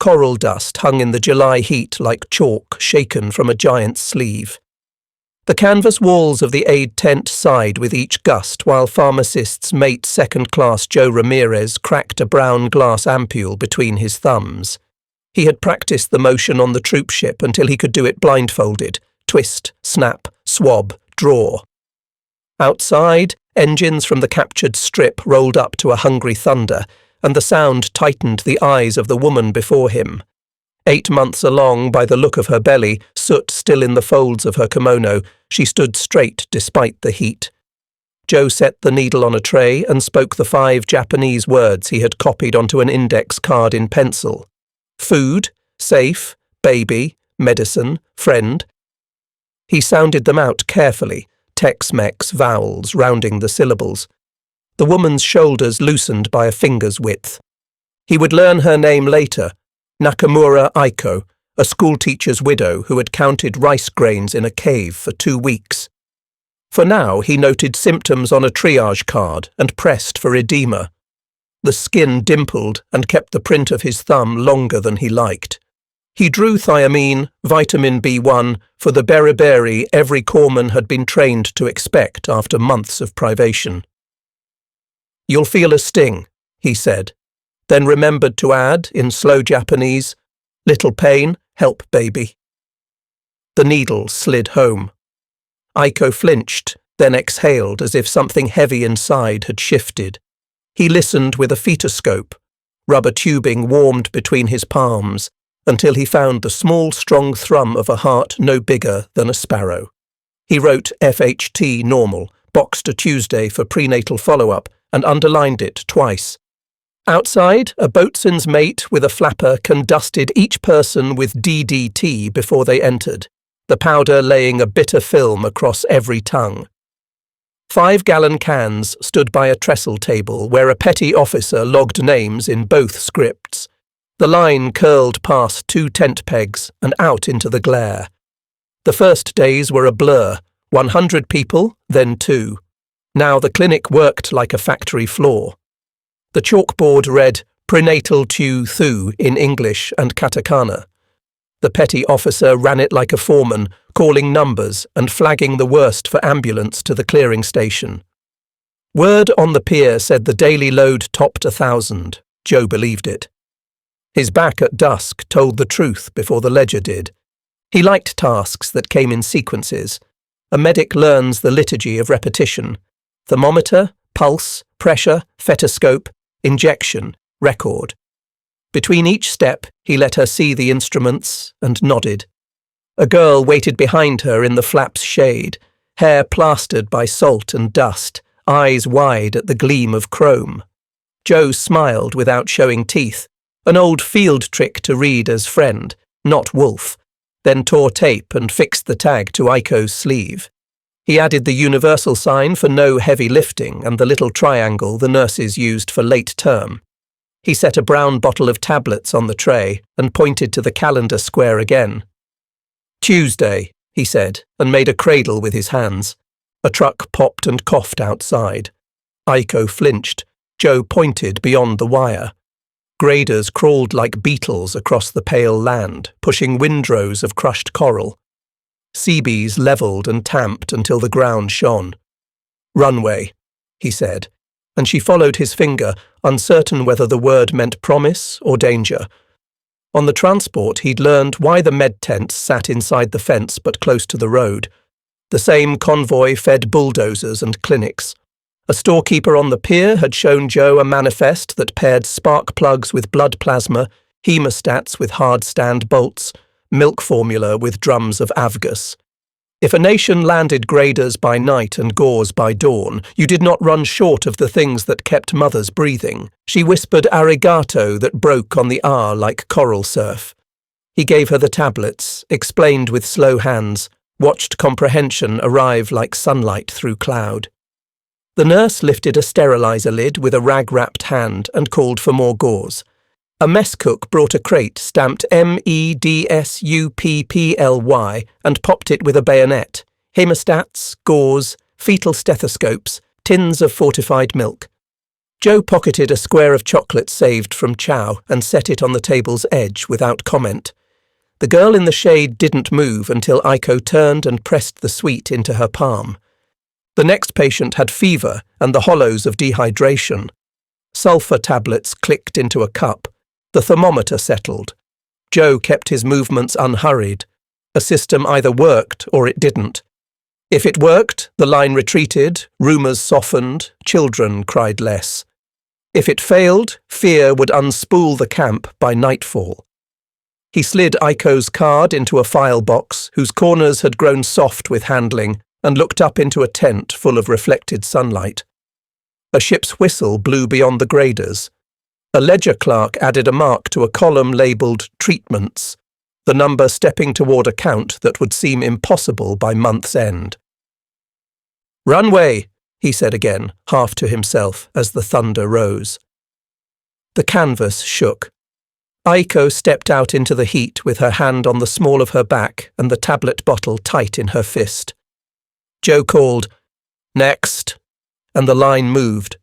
Coral dust hung in the July heat like chalk shaken from a giant's sleeve. The canvas walls of the aid tent sighed with each gust while pharmacist's mate second-class Joe Ramirez cracked a brown glass ampule between his thumbs. He had practiced the motion on the troop ship until he could do it blindfolded. Twist, snap, swab, draw. Outside, engines from the captured strip rolled up to a hungry thunder, and the sound tightened the eyes of the woman before him. 8 months along, by the look of her belly, soot still in the folds of her kimono, she stood straight despite the heat. Joe set the needle on a tray and spoke the 5 Japanese words he had copied onto an index card in pencil. Food, safe, baby, medicine, friend. He sounded them out carefully, Tex-Mex vowels rounding the syllables. The woman's shoulders loosened by a finger's width. He would learn her name later, Nakamura Aiko, a schoolteacher's widow who had counted rice grains in a cave for 2 weeks. For now, he noted symptoms on a triage card and pressed for edema. The skin dimpled and kept the print of his thumb longer than he liked. He drew thiamine, vitamin B1, for the beriberi every corpsman had been trained to expect after months of privation. "You'll feel a sting," he said, then remembered to add, in slow Japanese, "Little pain, help baby." The needle slid home. Aiko flinched, then exhaled as if something heavy inside had shifted. He listened with a fetoscope. Rubber tubing warmed between his palms, until he found the small, strong thrum of a heart no bigger than a sparrow. He wrote FHT normal, boxed a Tuesday for prenatal follow-up, and underlined it twice. Outside, a boatswain's mate with a flapper condusted each person with DDT before they entered, the powder laying a bitter film across every tongue. 5-gallon cans stood by a trestle table where a petty officer logged names in both scripts. The line curled past 2 tent pegs and out into the glare. The first days were a blur, 100 people, then 2. Now the clinic worked like a factory floor. The chalkboard read Prenatal tu thu in English and katakana. The petty officer ran it like a foreman, calling numbers and flagging the worst for ambulance to the clearing station. Word on the pier said the daily load topped 1,000. Joe believed it. His back at dusk told the truth before the ledger did. He liked tasks that came in sequences. A medic learns the liturgy of repetition. Thermometer, pulse, pressure, fetoscope, injection, record. Between each step, he let her see the instruments and nodded. A girl waited behind her in the flap's shade, hair plastered by salt and dust, eyes wide at the gleam of chrome. Joe smiled without showing teeth, an old field trick to read as friend, not wolf, then tore tape and fixed the tag to Aiko's sleeve. He added the universal sign for no heavy lifting and the little triangle the nurses used for late term. He set a brown bottle of tablets on the tray and pointed to the calendar square again. "Tuesday," he said, and made a cradle with his hands. A truck popped and coughed outside. Aiko flinched. Joe pointed beyond the wire. Graders crawled like beetles across the pale land, pushing windrows of crushed coral. Seabees levelled and tamped until the ground shone. "Runway," he said, and she followed his finger, uncertain whether the word meant promise or danger. On the transport, he'd learned why the med tents sat inside the fence but close to the road. The same convoy fed bulldozers and clinics. A storekeeper on the pier had shown Joe a manifest that paired spark plugs with blood plasma, hemostats with hard-stand bolts, milk formula with drums of Avgus. If a nation landed graders by night and gauze by dawn, you did not run short of the things that kept mothers breathing. She whispered arigato that broke on the R like coral surf. He gave her the tablets, explained with slow hands, watched comprehension arrive like sunlight through cloud. The nurse lifted a sterilizer lid with a rag-wrapped hand and called for more gauze. A mess cook brought a crate stamped MEDSUPPLY and popped it with a bayonet, hemostats, gauze, fetal stethoscopes, tins of fortified milk. Joe pocketed a square of chocolate saved from chow and set it on the table's edge without comment. The girl in the shade didn't move until Aiko turned and pressed the sweet into her palm. The next patient had fever and the hollows of dehydration. Sulfur tablets clicked into a cup. The thermometer settled. Joe kept his movements unhurried. A system either worked or it didn't. If it worked, the line retreated, rumours softened, children cried less. If it failed, fear would unspool the camp by nightfall. He slid Aiko's card into a file box whose corners had grown soft with handling and looked up into a tent full of reflected sunlight. A ship's whistle blew beyond the graders. A ledger clerk added a mark to a column labelled Treatments, the number stepping toward a count that would seem impossible by month's end. "Runway," he said again, half to himself, as the thunder rose. The canvas shook. Aiko stepped out into the heat with her hand on the small of her back and the tablet bottle tight in her fist. Joe called, "Next," and the line moved.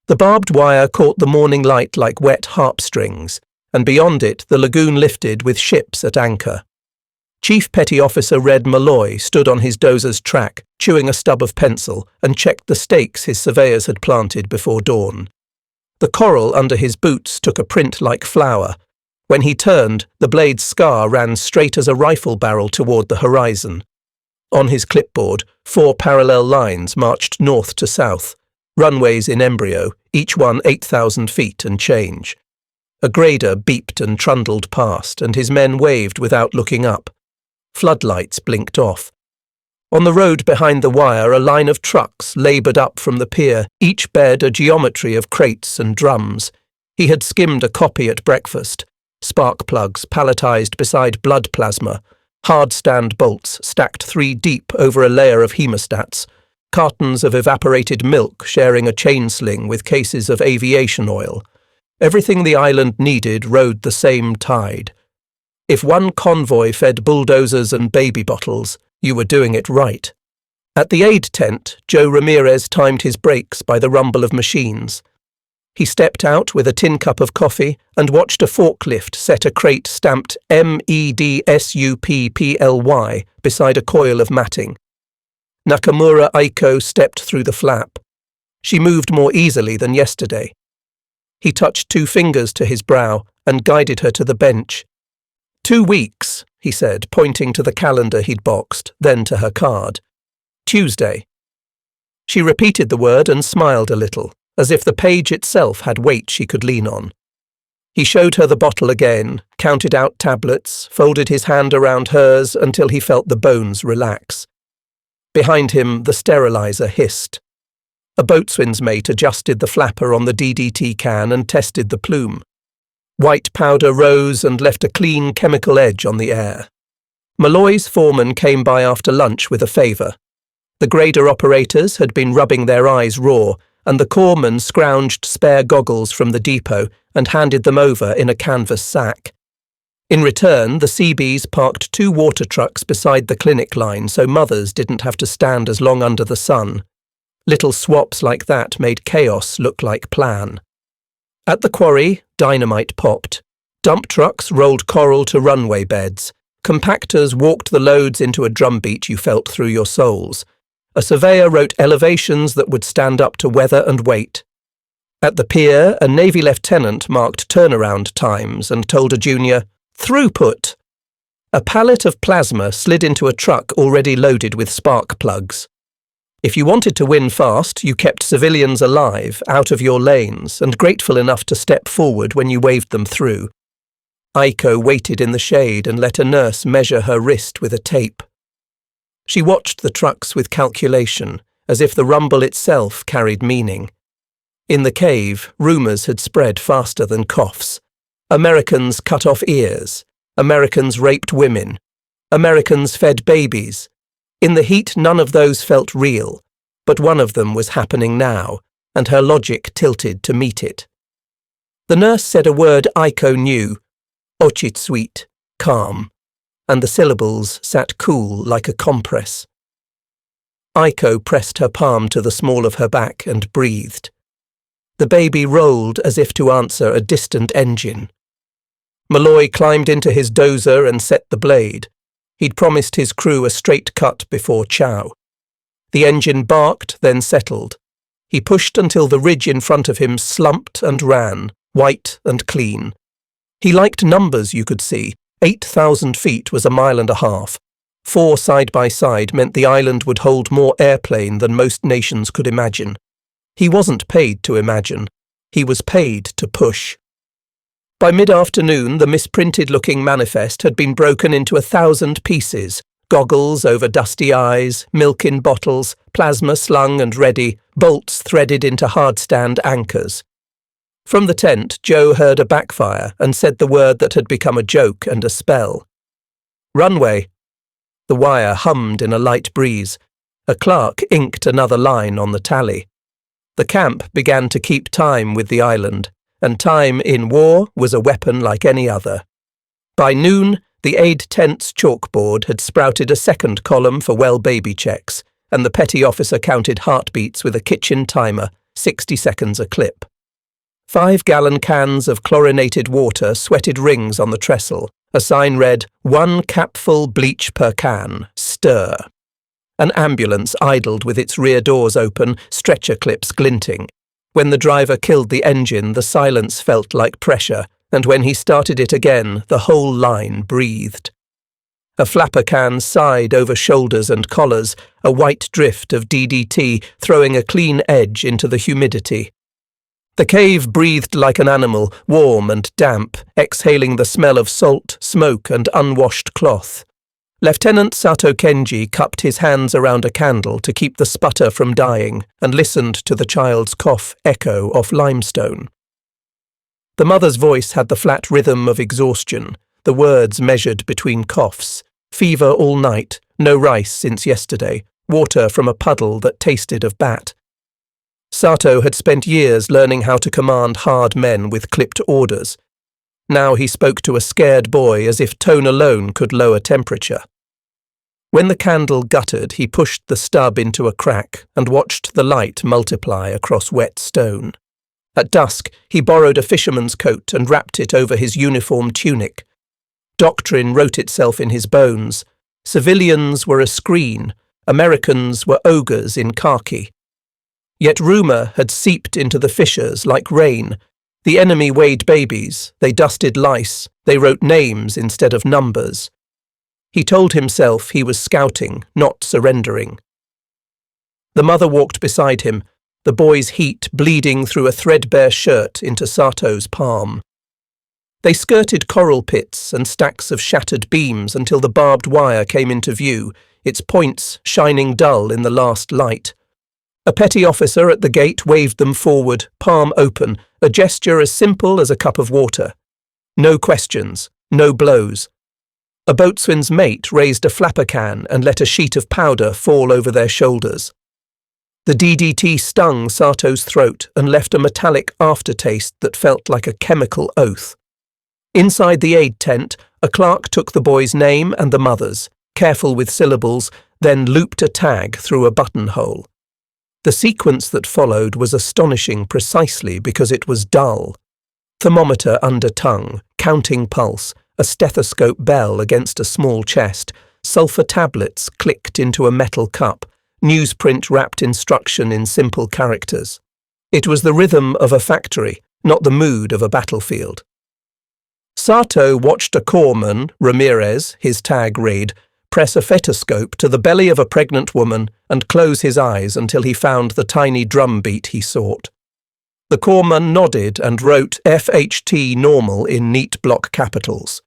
The barbed wire caught the morning light like wet harpstrings, and beyond it the lagoon lifted with ships at anchor. Chief Petty Officer Red Malloy stood on his dozer's track, chewing a stub of pencil, and checked the stakes his surveyors had planted before dawn. The coral under his boots took a print like flour. When he turned, the blade's scar ran straight as a rifle barrel toward the horizon. On his clipboard, 4 parallel lines marched north to south, runways in embryo, each one 8,000 feet and change. A grader beeped and trundled past, and his men waved without looking up. Floodlights blinked off. On the road behind the wire, a line of trucks laboured up from the pier, each bed a geometry of crates and drums. He had skimmed a copy at breakfast. Spark plugs palletised beside blood plasma, hard-stand bolts stacked 3 deep over a layer of hemostats, cartons of evaporated milk sharing a chain sling with cases of aviation oil. Everything the island needed rode the same tide. If one convoy fed bulldozers and baby bottles, you were doing it right. At the aid tent, Joe Ramirez timed his brakes by the rumble of machines. He stepped out with a tin cup of coffee and watched a forklift set a crate stamped MEDSUPPLY beside a coil of matting. Nakamura Aiko stepped through the flap. She moved more easily than yesterday. He touched 2 fingers to his brow and guided her to the bench. 2 weeks, he said, pointing to the calendar he'd boxed, then to her card. Tuesday. She repeated the word and smiled a little, as if the page itself had weight she could lean on. He showed her the bottle again, counted out tablets, folded his hand around hers until he felt the bones relax. Behind him, the sterilizer hissed. A boatswain's mate adjusted the flapper on the DDT can and tested the plume. White powder rose and left a clean chemical edge on the air. Malloy's foreman came by after lunch with a favour. The grader operators had been rubbing their eyes raw, and the corpsman scrounged spare goggles from the depot and handed them over in a canvas sack. In return, the Seabees parked 2 water trucks beside the clinic line so mothers didn't have to stand as long under the sun. Little swaps like that made chaos look like plan. At the quarry, dynamite popped. Dump trucks rolled coral to runway beds. Compactors walked the loads into a drumbeat you felt through your soles. A surveyor wrote elevations that would stand up to weather and weight. At the pier, a Navy lieutenant marked turnaround times and told a junior, "Throughput." A pallet of plasma slid into a truck already loaded with spark plugs. If you wanted to win fast, you kept civilians alive, out of your lanes, and grateful enough to step forward when you waved them through. Aiko waited in the shade and let a nurse measure her wrist with a tape. She watched the trucks with calculation, as if the rumble itself carried meaning. In the cave, rumours had spread faster than coughs. Americans cut off ears. Americans raped women. Americans fed babies. In the heat, none of those felt real, but one of them was happening now, and her logic tilted to meet it. The nurse said a word Aiko knew, "Ochitsuit," calm, and the syllables sat cool like a compress. Aiko pressed her palm to the small of her back and breathed. The baby rolled as if to answer a distant engine. Malloy climbed into his dozer and set the blade. He'd promised his crew a straight cut before chow. The engine barked, then settled. He pushed until the ridge in front of him slumped and ran, white and clean. He liked numbers, you could see. 8,000 feet was a mile and a half. 4 side by side meant the island would hold more airplane than most nations could imagine. He wasn't paid to imagine. He was paid to push. By mid-afternoon, the misprinted-looking manifest had been broken into 1,000 pieces. Goggles over dusty eyes, milk in bottles, plasma slung and ready, bolts threaded into hardstand anchors. From the tent, Joe heard a backfire and said the word that had become a joke and a spell. "Runway." The wire hummed in a light breeze. A clerk inked another line on the tally. The camp began to keep time with the island, and time in war was a weapon like any other. By noon, the aid tent's chalkboard had sprouted a second column for well baby checks, and the petty officer counted heartbeats with a kitchen timer, 60 seconds a clip. 5-gallon cans of chlorinated water sweated rings on the trestle. A sign read, "1 capful bleach per can, stir." An ambulance idled with its rear doors open, stretcher clips glinting. When the driver killed the engine, the silence felt like pressure, and when he started it again, the whole line breathed. A flapper can sighed over shoulders and collars, a white drift of DDT throwing a clean edge into the humidity. The cave breathed like an animal, warm and damp, exhaling the smell of salt, smoke and unwashed cloth. Lieutenant Sato Kenji cupped his hands around a candle to keep the sputter from dying and listened to the child's cough echo off limestone. The mother's voice had the flat rhythm of exhaustion, the words measured between coughs. Fever all night, no rice since yesterday, water from a puddle that tasted of bat. Sato had spent years learning how to command hard men with clipped orders. Now he spoke to a scared boy as if tone alone could lower temperature. When the candle guttered, he pushed the stub into a crack and watched the light multiply across wet stone. At dusk, he borrowed a fisherman's coat and wrapped it over his uniform tunic. Doctrine wrote itself in his bones. Civilians were a screen. Americans were ogres in khaki. Yet rumour had seeped into the fissures like rain. The enemy weighed babies, they dusted lice, they wrote names instead of numbers. He told himself he was scouting, not surrendering. The mother walked beside him, the boy's heat bleeding through a threadbare shirt into Sato's palm. They skirted coral pits and stacks of shattered beams until the barbed wire came into view, its points shining dull in the last light. A petty officer at the gate waved them forward, palm open, a gesture as simple as a cup of water. No questions, no blows. A boatswain's mate raised a flapper can and let a sheet of powder fall over their shoulders. The DDT stung Sato's throat and left a metallic aftertaste that felt like a chemical oath. Inside the aid tent, a clerk took the boy's name and the mother's, careful with syllables, then looped a tag through a buttonhole. The sequence that followed was astonishing precisely because it was dull. Thermometer under tongue, counting pulse, a stethoscope bell against a small chest, sulfur tablets clicked into a metal cup, newsprint wrapped instruction in simple characters. It was the rhythm of a factory, not the mood of a battlefield. Sato watched a corpsman, Ramirez, his tag read, press a fetoscope to the belly of a pregnant woman and close his eyes until he found the tiny drum beat he sought. The corpsman nodded and wrote FHT normal in neat block capitals.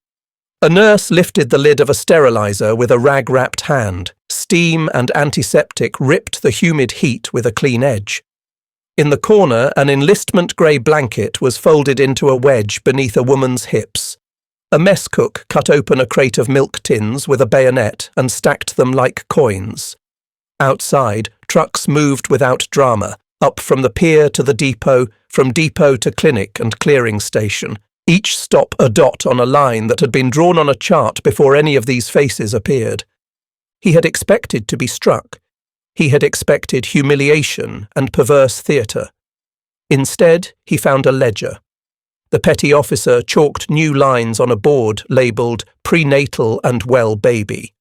A nurse lifted the lid of a sterilizer with a rag-wrapped hand. Steam and antiseptic ripped the humid heat with a clean edge. In the corner, an enlistment grey blanket was folded into a wedge beneath a woman's hips. A mess cook cut open a crate of milk tins with a bayonet and stacked them like coins. Outside, trucks moved without drama, up from the pier to the depot, from depot to clinic and clearing station, each stop a dot on a line that had been drawn on a chart before any of these faces appeared. He had expected to be struck. He had expected humiliation and perverse theatre. Instead, he found a ledger. The petty officer chalked new lines on a board labelled Prenatal and Well Baby.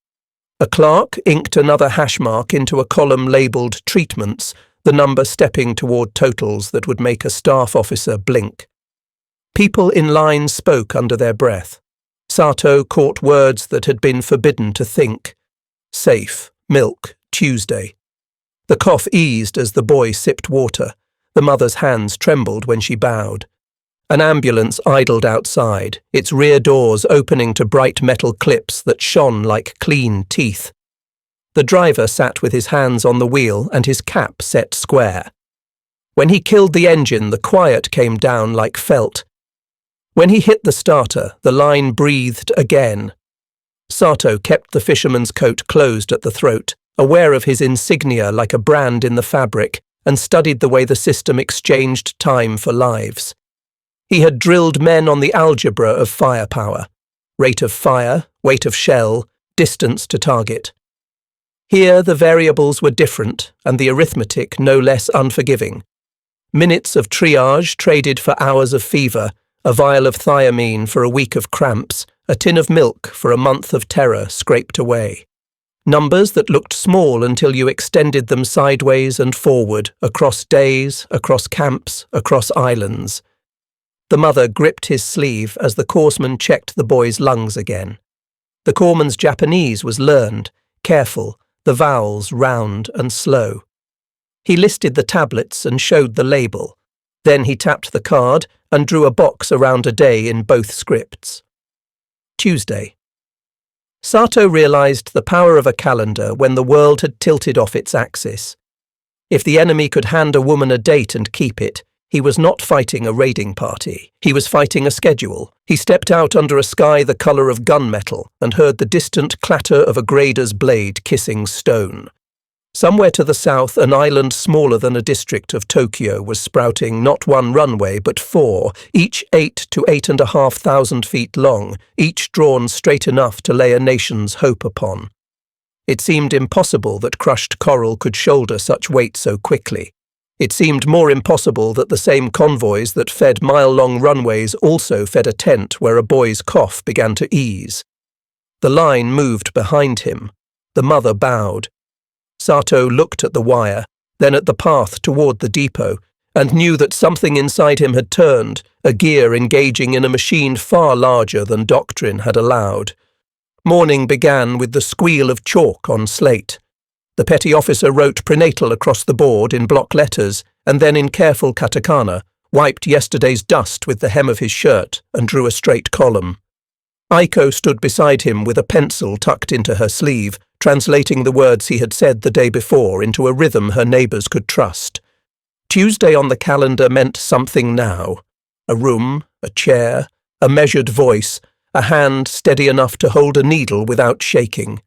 A clerk inked another hash mark into a column labelled Treatments, the number stepping toward totals that would make a staff officer blink. People in line spoke under their breath. Sato caught words that had been forbidden to think. Safe, milk, Tuesday. The cough eased as the boy sipped water. The mother's hands trembled when she bowed. An ambulance idled outside, its rear doors opening to bright metal clips that shone like clean teeth. The driver sat with his hands on the wheel and his cap set square. When he killed the engine, the quiet came down like felt. When he hit the starter, the line breathed again. Sato kept the fisherman's coat closed at the throat, aware of his insignia like a brand in the fabric, and studied the way the system exchanged time for lives. He had drilled men on the algebra of firepower: rate of fire, weight of shell, distance to target. Here the variables were different, and the arithmetic no less unforgiving. Minutes of triage traded for hours of fever, a vial of thiamine for a week of cramps, a tin of milk for a month of terror scraped away. Numbers that looked small until you extended them sideways and forward, across days, across camps, across islands. The mother gripped his sleeve as the corpsman checked the boy's lungs again. The corpsman's Japanese was learned, careful, the vowels round and slow. He listed the tablets and showed the label. Then he tapped the card and drew a box around a day in both scripts. Tuesday. Sato realized the power of a calendar when the world had tilted off its axis. If the enemy could hand a woman a date and keep it, he was not fighting a raiding party. He was fighting a schedule. He stepped out under a sky the colour of gunmetal and heard the distant clatter of a grader's blade kissing stone. Somewhere to the south, an island smaller than a district of Tokyo was sprouting not one runway but four, each 8 to 8,500 feet long, each drawn straight enough to lay a nation's hope upon. It seemed impossible that crushed coral could shoulder such weight so quickly. It seemed more impossible that the same convoys that fed mile-long runways also fed a tent where a boy's cough began to ease. The line moved behind him. The mother bowed. Sato looked at the wire, then at the path toward the depot, and knew that something inside him had turned, a gear engaging in a machine far larger than doctrine had allowed. Morning began with the squeal of chalk on slate. The petty officer wrote Prenatal across the board in block letters, and then in careful katakana, wiped yesterday's dust with the hem of his shirt and drew a straight column. Aiko stood beside him with a pencil tucked into her sleeve, translating the words he had said the day before into a rhythm her neighbours could trust. Tuesday on the calendar meant something now. A room, a chair, a measured voice, a hand steady enough to hold a needle without shaking.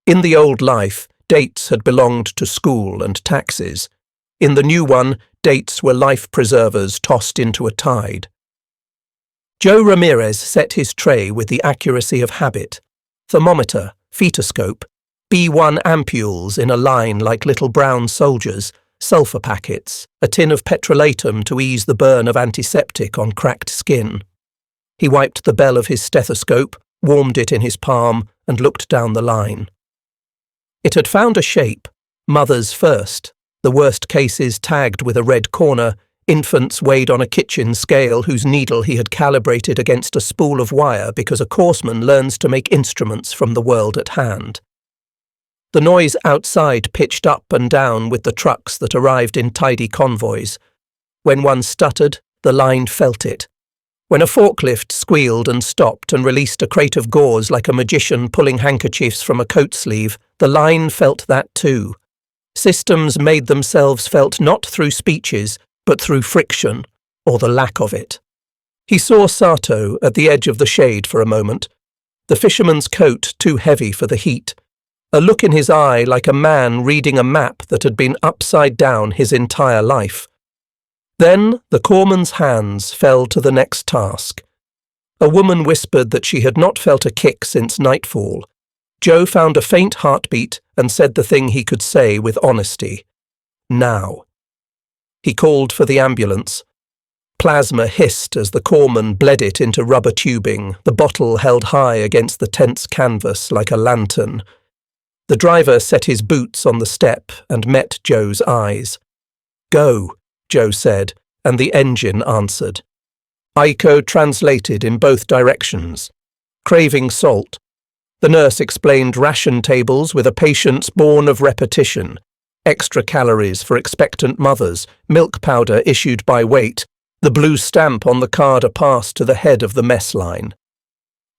In the old life, dates had belonged to school and taxes. In the new one, dates were life preservers tossed into a tide. Joe Ramirez set his tray with the accuracy of habit. Thermometer, fetoscope, B1 ampules in a line like little brown soldiers, sulfur packets, a tin of petrolatum to ease the burn of antiseptic on cracked skin. He wiped the bell of his stethoscope, warmed it in his palm, and looked down the line. It had found a shape, mothers first, the worst cases tagged with a red corner, infants weighed on a kitchen scale whose needle he had calibrated against a spool of wire because a courseman learns to make instruments from the world at hand. The noise outside pitched up and down with the trucks that arrived in tidy convoys. When one stuttered, the line felt it. When a forklift squealed and stopped and released a crate of gauze like a magician pulling handkerchiefs from a coat sleeve, the line felt that too. Systems made themselves felt not through speeches, but through friction, or the lack of it. He saw Sato at the edge of the shade for a moment, the fisherman's coat too heavy for the heat, a look in his eye like a man reading a map that had been upside down his entire life. Then the corpsman's hands fell to the next task. A woman whispered that she had not felt a kick since nightfall. Joe found a faint heartbeat and said the thing he could say with honesty. Now. He called for the ambulance. Plasma hissed as the corpsman bled it into rubber tubing, the bottle held high against the tent's canvas like a lantern. The driver set his boots on the step and met Joe's eyes. "Go," Joe said, and the engine answered. Aiko translated in both directions. Craving salt. The nurse explained ration tables with a patience born of repetition. Extra calories for expectant mothers, milk powder issued by weight, the blue stamp on the card a pass to the head of the mess line.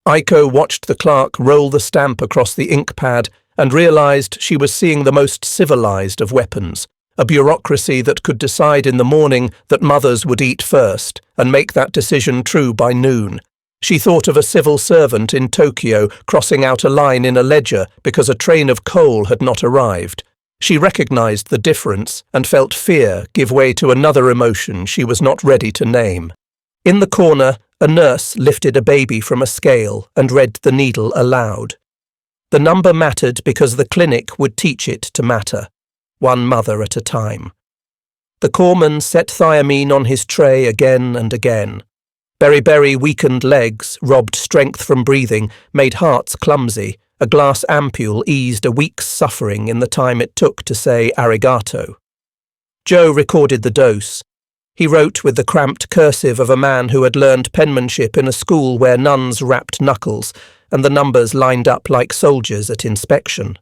Aiko watched the clerk roll the stamp across the ink pad and realized she was seeing the most civilized of weapons, a bureaucracy that could decide in the morning that mothers would eat first and make that decision true by noon. She thought of a civil servant in Tokyo crossing out a line in a ledger because a train of coal had not arrived. She recognized the difference and felt fear give way to another emotion she was not ready to name. In the corner, a nurse lifted a baby from a scale and read the needle aloud. The number mattered because the clinic would teach it to matter, one mother at a time. The corpsman set thiamine on his tray again and again. Beriberi weakened legs, robbed strength from breathing, made hearts clumsy. A glass ampule eased a week's suffering in the time it took to say arigato. Joe recorded the dose. He wrote with the cramped cursive of a man who had learned penmanship in a school where nuns rapped knuckles, and the numbers lined up like soldiers at inspection.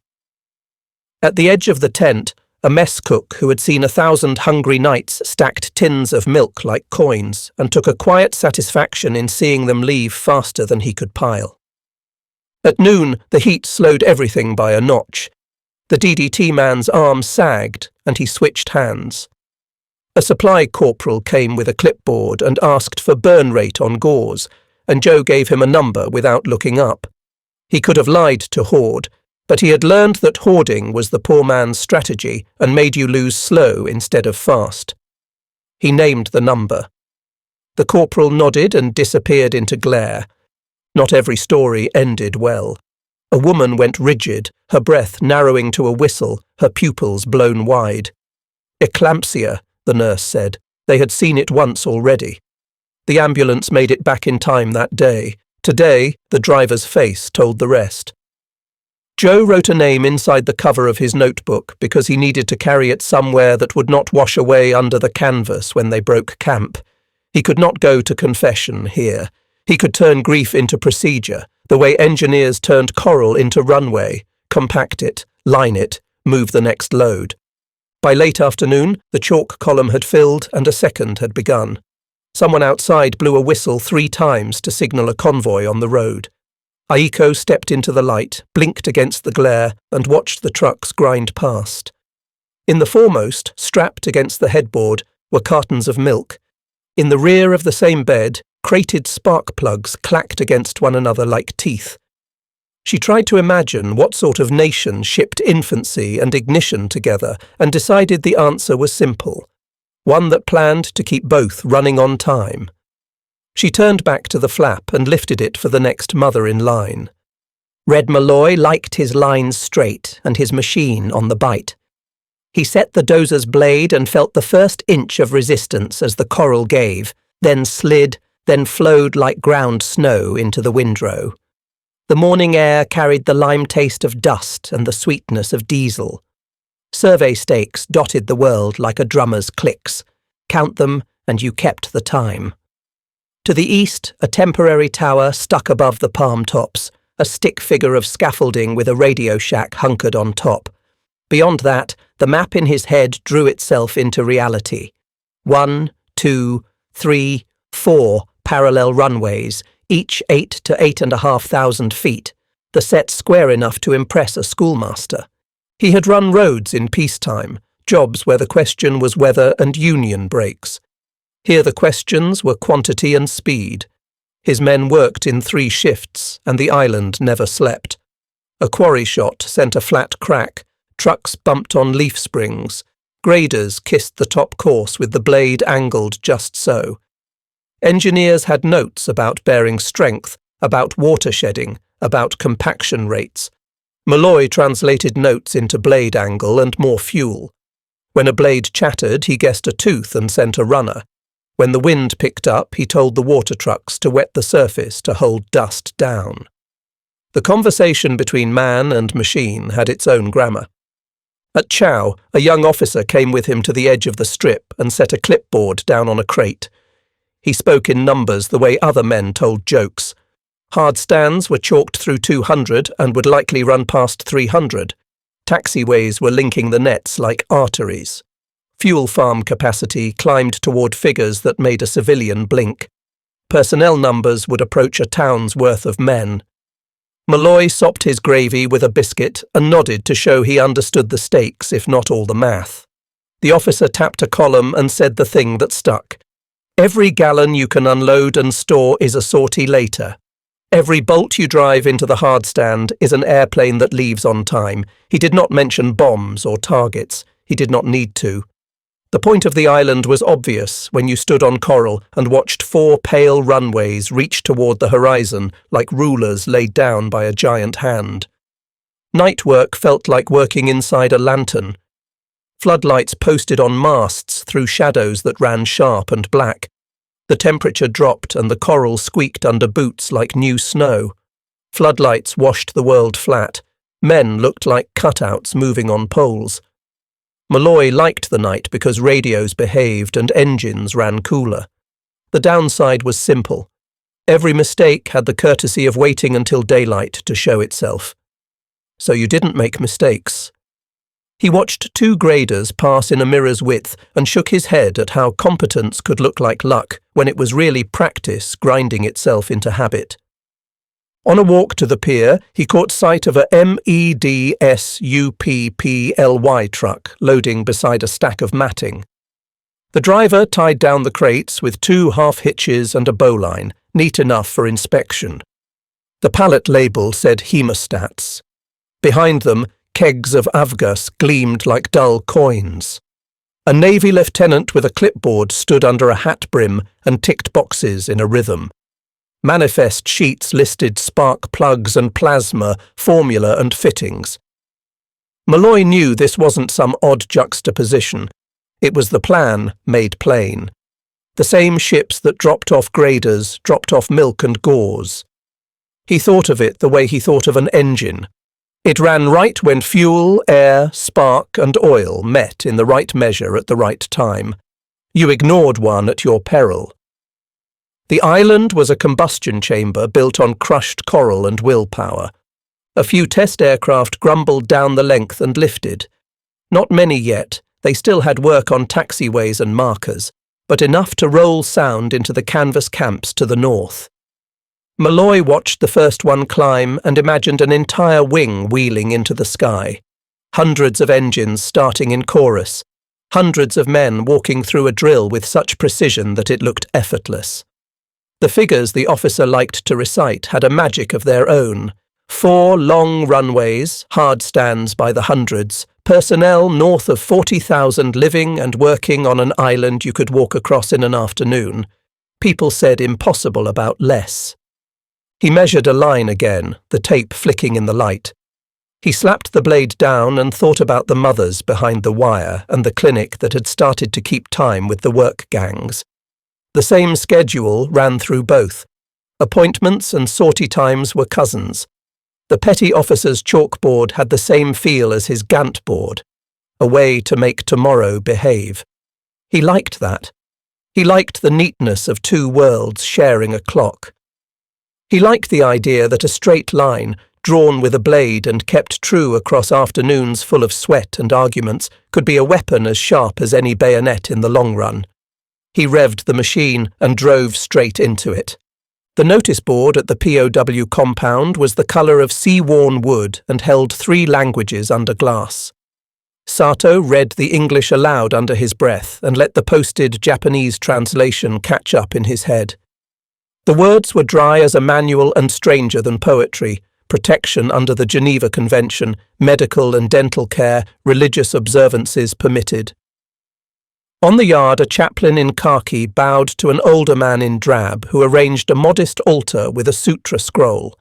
At the edge of the tent, a mess cook who had seen 1,000 hungry nights stacked tins of milk like coins and took a quiet satisfaction in seeing them leave faster than he could pile. At noon, the heat slowed everything by a notch. The DDT man's arm sagged, and he switched hands. A supply corporal came with a clipboard and asked for burn rate on gauze, and Joe gave him a number without looking up. He could have lied to hoard, but he had learned that hoarding was the poor man's strategy and made you lose slow instead of fast. He named the number. The corporal nodded and disappeared into glare. Not every story ended well. A woman went rigid, her breath narrowing to a whistle, her pupils blown wide. Eclampsia, the nurse said. They had seen it once already. The ambulance made it back in time that day. Today, the driver's face told the rest. Joe wrote a name inside the cover of his notebook because he needed to carry it somewhere that would not wash away under the canvas when they broke camp. He could not go to confession here. He could turn grief into procedure, the way engineers turned coral into runway, compact it, line it, move the next load. By late afternoon, the chalk column had filled and a second had begun. Someone outside blew a whistle 3 times to signal a convoy on the road. Aiko stepped into the light, blinked against the glare, and watched the trucks grind past. In the foremost, strapped against the headboard, were cartons of milk. In the rear of the same bed, crated spark plugs clacked against one another like teeth. She tried to imagine what sort of nation shipped infancy and ignition together and decided the answer was simple, one that planned to keep both running on time. She turned back to the flap and lifted it for the next mother in line. Red Malloy liked his lines straight and his machine on the bite. He set the dozer's blade and felt the first inch of resistance as the coral gave, then slid, then flowed like ground snow into the windrow. The morning air carried the lime taste of dust and the sweetness of diesel. Survey stakes dotted the world like a drummer's clicks. Count them, and you kept the time. To the east, a temporary tower stuck above the palm tops, a stick figure of scaffolding with a radio shack hunkered on top. Beyond that, the map in his head drew itself into reality. 1, 2, 3, 4 parallel runways, each 8 to 8,500 feet, the set square enough to impress a schoolmaster. He had run roads in peacetime, jobs where the question was weather and union breaks. Here the questions were quantity and speed. His men worked in 3 shifts, and the island never slept. A quarry shot sent a flat crack, trucks bumped on leaf springs, graders kissed the top course with the blade angled just so. Engineers had notes about bearing strength, about water shedding, about compaction rates. Malloy translated notes into blade angle and more fuel. When a blade chattered, he guessed a tooth and sent a runner. When the wind picked up, he told the water trucks to wet the surface to hold dust down. The conversation between man and machine had its own grammar. At chow, a young officer came with him to the edge of the strip and set a clipboard down on a crate. He spoke in numbers the way other men told jokes. Hard stands were chalked through 200 and would likely run past 300. Taxiways were linking the nets like arteries. Fuel farm capacity climbed toward figures that made a civilian blink. Personnel numbers would approach a town's worth of men. Malloy sopped his gravy with a biscuit and nodded to show he understood the stakes, if not all the math. The officer tapped a column and said the thing that stuck. Every gallon you can unload and store is a sortie later. Every bolt you drive into the hard stand is an airplane that leaves on time. He did not mention bombs or targets. He did not need to. The point of the island was obvious when you stood on coral and watched 4 pale runways reach toward the horizon like rulers laid down by a giant hand. Night work felt like working inside a lantern. Floodlights posted on masts through shadows that ran sharp and black. The temperature dropped and the coral squeaked under boots like new snow. Floodlights washed the world flat. Men looked like cutouts moving on poles. Malloy liked the night because radios behaved and engines ran cooler. The downside was simple. Every mistake had the courtesy of waiting until daylight to show itself. So you didn't make mistakes. He watched 2 graders pass in a mirror's width and shook his head at how competence could look like luck when it was really practice grinding itself into habit. On a walk to the pier, he caught sight of a MEDSUPPLY truck loading beside a stack of matting. The driver tied down the crates with 2 half hitches and a bowline, neat enough for inspection. The pallet label said hemostats. Behind them, kegs of Avgas gleamed like dull coins. A Navy lieutenant with a clipboard stood under a hat brim and ticked boxes in a rhythm. Manifest sheets listed spark plugs and plasma, formula and fittings. Malloy knew this wasn't some odd juxtaposition. It was the plan made plain. The same ships that dropped off graders dropped off milk and gauze. He thought of it the way he thought of an engine. It ran right when fuel, air, spark and oil met in the right measure at the right time. You ignored one at your peril. The island was a combustion chamber built on crushed coral and willpower. A few test aircraft grumbled down the length and lifted. Not many yet, they still had work on taxiways and markers, but enough to roll sound into the canvas camps to the north. Malloy watched the first one climb and imagined an entire wing wheeling into the sky. Hundreds of engines starting in chorus. Hundreds of men walking through a drill with such precision that it looked effortless. The figures the officer liked to recite had a magic of their own. 4 long runways, hard stands by the hundreds, personnel north of 40,000 living and working on an island you could walk across in an afternoon. People said impossible about less. He measured a line again, the tape flicking in the light. He slapped the blade down and thought about the mothers behind the wire and the clinic that had started to keep time with the work gangs. The same schedule ran through both. Appointments and sortie times were cousins. The petty officer's chalkboard had the same feel as his Gantt board, a way to make tomorrow behave. He liked that. He liked the neatness of 2 worlds sharing a clock. He liked the idea that a straight line, drawn with a blade and kept true across afternoons full of sweat and arguments, could be a weapon as sharp as any bayonet in the long run. He revved the machine and drove straight into it. The notice board at the POW compound was the colour of sea-worn wood and held 3 languages under glass. Sato read the English aloud under his breath and let the posted Japanese translation catch up in his head. The words were dry as a manual and stranger than poetry: protection under the Geneva Convention, medical and dental care, religious observances permitted. On the yard, a chaplain in khaki bowed to an older man in drab who arranged a modest altar with a sutra scroll.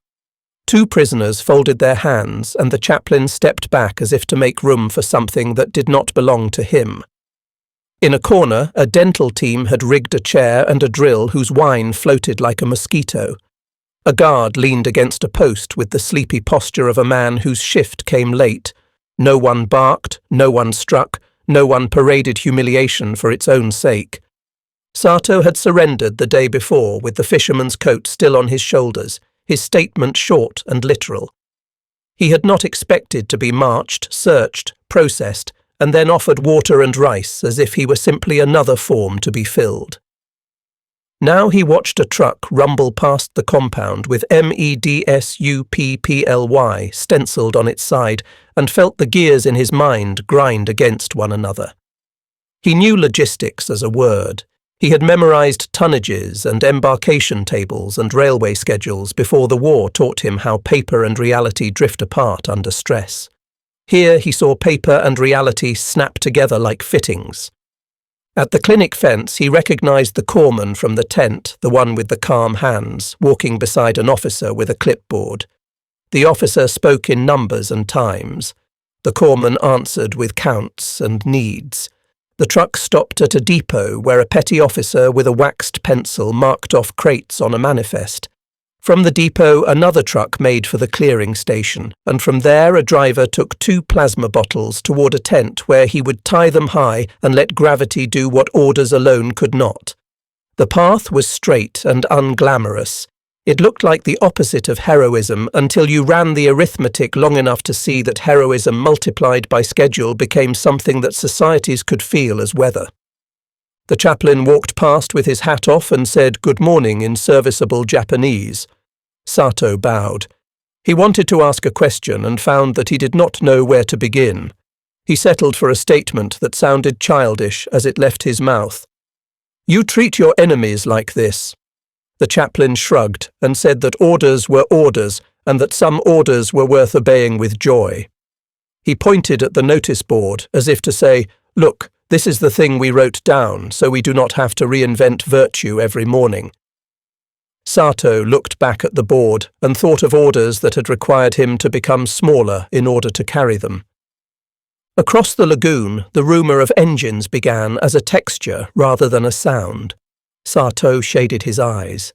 Two prisoners folded their hands, and the chaplain stepped back as if to make room for something that did not belong to him. In a corner, a dental team had rigged a chair and a drill whose whine floated like a mosquito. A guard leaned against a post with the sleepy posture of a man whose shift came late. No one barked, no one struck, no one paraded humiliation for its own sake. Sato had surrendered the day before with the fisherman's coat still on his shoulders, his statement short and literal. He had not expected to be marched, searched, processed, and then offered water and rice as if he were simply another form to be filled. Now he watched a truck rumble past the compound with MEDSUPPLY stenciled on its side and felt the gears in his mind grind against one another. He knew logistics as a word. He had memorized tonnages and embarkation tables and railway schedules before the war taught him how paper and reality drift apart under stress. Here he saw paper and reality snap together like fittings. At the clinic fence he recognized the corpsman from the tent, the one with the calm hands, walking beside an officer with a clipboard. The officer spoke in numbers and times. The corpsman answered with counts and needs. The truck stopped at a depot where a petty officer with a waxed pencil marked off crates on a manifest. From the depot another truck made for the clearing station, and from there a driver took 2 plasma bottles toward a tent where he would tie them high and let gravity do what orders alone could not. The path was straight and unglamorous. It looked like the opposite of heroism until you ran the arithmetic long enough to see that heroism multiplied by schedule became something that societies could feel as weather. The chaplain walked past with his hat off and said good morning in serviceable Japanese. Sato bowed. He wanted to ask a question and found that he did not know where to begin. He settled for a statement that sounded childish as it left his mouth. "You treat your enemies like this." The chaplain shrugged and said that orders were orders and that some orders were worth obeying with joy. He pointed at the notice board as if to say, "Look, this is the thing we wrote down, so we do not have to reinvent virtue every morning." Sato looked back at the board and thought of orders that had required him to become smaller in order to carry them. Across the lagoon, the rumour of engines began as a texture rather than a sound. Sato shaded his eyes.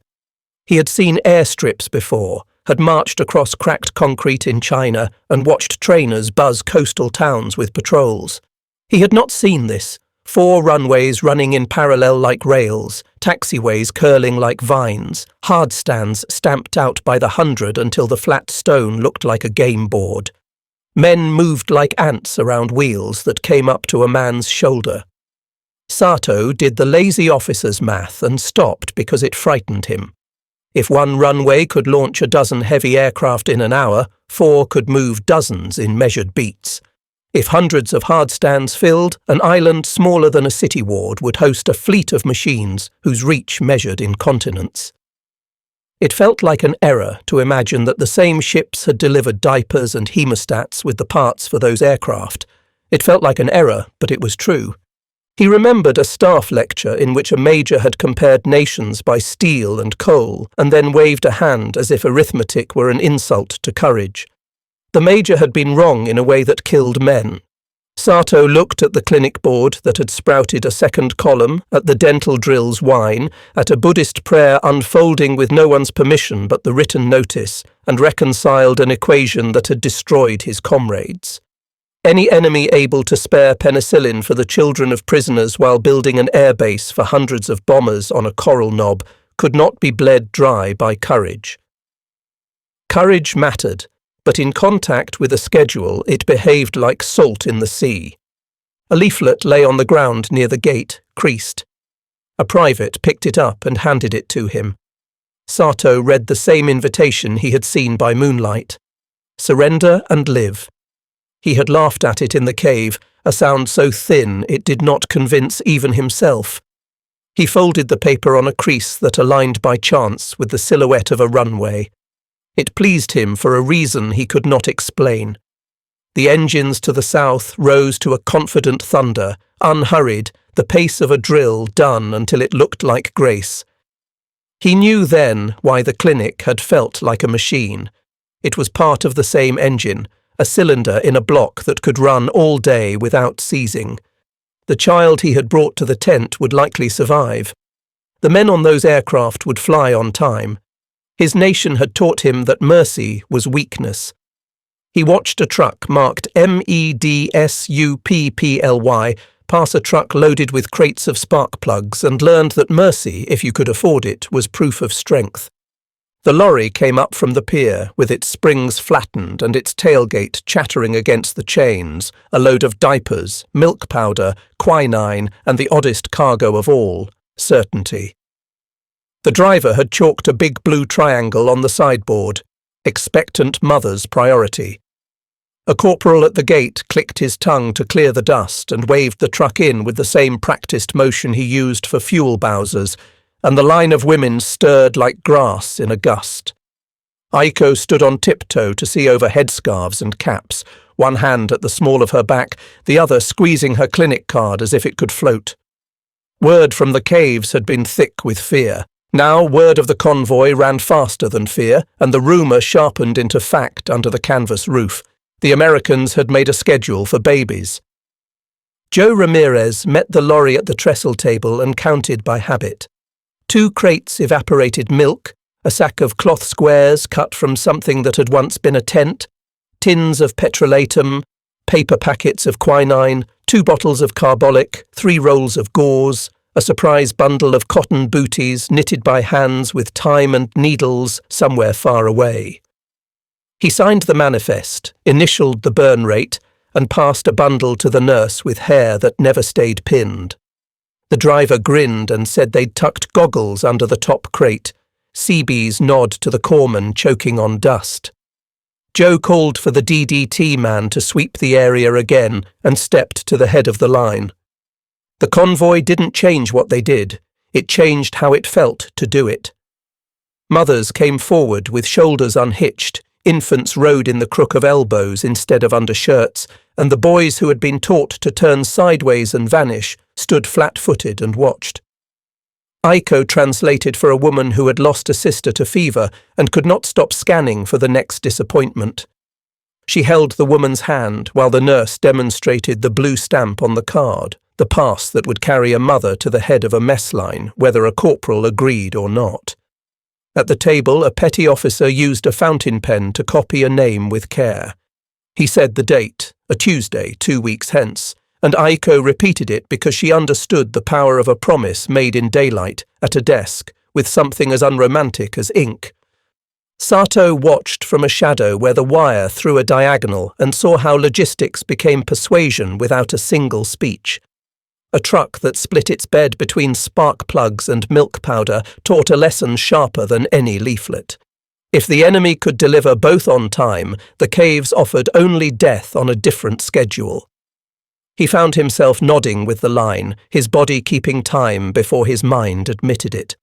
He had seen airstrips before, had marched across cracked concrete in China and watched trainers buzz coastal towns with patrols. He had not seen this. 4 runways running in parallel like rails, taxiways curling like vines, hard stands stamped out by the 100 until the flat stone looked like a game board. Men moved like ants around wheels that came up to a man's shoulder. Sato did the lazy officer's math and stopped because it frightened him. If one runway could launch a dozen heavy aircraft in an hour, 4 could move dozens in measured beats. If hundreds of hard stands filled, an island smaller than a city ward would host a fleet of machines whose reach measured in continents. It felt like an error to imagine that the same ships had delivered diapers and hemostats with the parts for those aircraft. It felt like an error, but it was true. He remembered a staff lecture in which a major had compared nations by steel and coal and then waved a hand as if arithmetic were an insult to courage. The major had been wrong in a way that killed men. Sato looked at the clinic board that had sprouted a second column, at the dental drill's whine, at a Buddhist prayer unfolding with no one's permission but the written notice, and reconciled an equation that had destroyed his comrades. Any enemy able to spare penicillin for the children of prisoners while building an airbase for hundreds of bombers on a coral knob could not be bled dry by courage. Courage mattered, but in contact with a schedule it behaved like salt in the sea. A leaflet lay on the ground near the gate, creased. A private picked it up and handed it to him. Sato read the same invitation he had seen by moonlight. Surrender and live. He had laughed at it in the cave, a sound so thin it did not convince even himself. He folded the paper on a crease that aligned by chance with the silhouette of a runway. It pleased him for a reason he could not explain. The engines to the south rose to a confident thunder, unhurried, the pace of a drill done until it looked like grace. He knew then why the clinic had felt like a machine. It was part of the same engine, a cylinder in a block that could run all day without seizing. The child he had brought to the tent would likely survive. The men on those aircraft would fly on time. His nation had taught him that mercy was weakness. He watched a truck marked MEDSUPPLY pass a truck loaded with crates of spark plugs and learned that mercy, if you could afford it, was proof of strength. The lorry came up from the pier with its springs flattened and its tailgate chattering against the chains, a load of diapers, milk powder, quinine, and the oddest cargo of all, certainty. The driver had chalked a big blue triangle on the sideboard, expectant mother's priority. A corporal at the gate clicked his tongue to clear the dust and waved the truck in with the same practiced motion he used for fuel bowsers, and the line of women stirred like grass in a gust. Aiko stood on tiptoe to see over headscarves and caps, one hand at the small of her back, the other squeezing her clinic card as if it could float. Word from the caves had been thick with fear. Now word of the convoy ran faster than fear, and the rumour sharpened into fact under the canvas roof. The Americans had made a schedule for babies. Joe Ramirez met the lorry at the trestle table and counted by habit. 2 crates evaporated milk, a sack of cloth squares cut from something that had once been a tent, tins of petrolatum, paper packets of quinine, 2 bottles of carbolic, 3 rolls of gauze, a surprise bundle of cotton booties knitted by hands with time and needles somewhere far away. He signed the manifest, initialed the burn rate, and passed a bundle to the nurse with hair that never stayed pinned. The driver grinned and said they'd tucked goggles under the top crate, Seabee's nod to the corpsman choking on dust. Joe called for the DDT man to sweep the area again and stepped to the head of the line. The convoy didn't change what they did, it changed how it felt to do it. Mothers came forward with shoulders unhitched, infants rode in the crook of elbows instead of under shirts, and the boys who had been taught to turn sideways and vanish stood flat-footed and watched. Aiko translated for a woman who had lost a sister to fever and could not stop scanning for the next disappointment. She held the woman's hand while the nurse demonstrated the blue stamp on the card, the pass that would carry a mother to the head of a mess line, whether a corporal agreed or not. At the table, a petty officer used a fountain pen to copy a name with care. He said the date, a Tuesday, 2 weeks hence, and Aiko repeated it because she understood the power of a promise made in daylight, at a desk, with something as unromantic as ink. Sato watched from a shadow where the wire threw a diagonal and saw how logistics became persuasion without a single speech. A truck that split its bed between spark plugs and milk powder taught a lesson sharper than any leaflet. If the enemy could deliver both on time, the caves offered only death on a different schedule. He found himself nodding with the line, his body keeping time before his mind admitted it.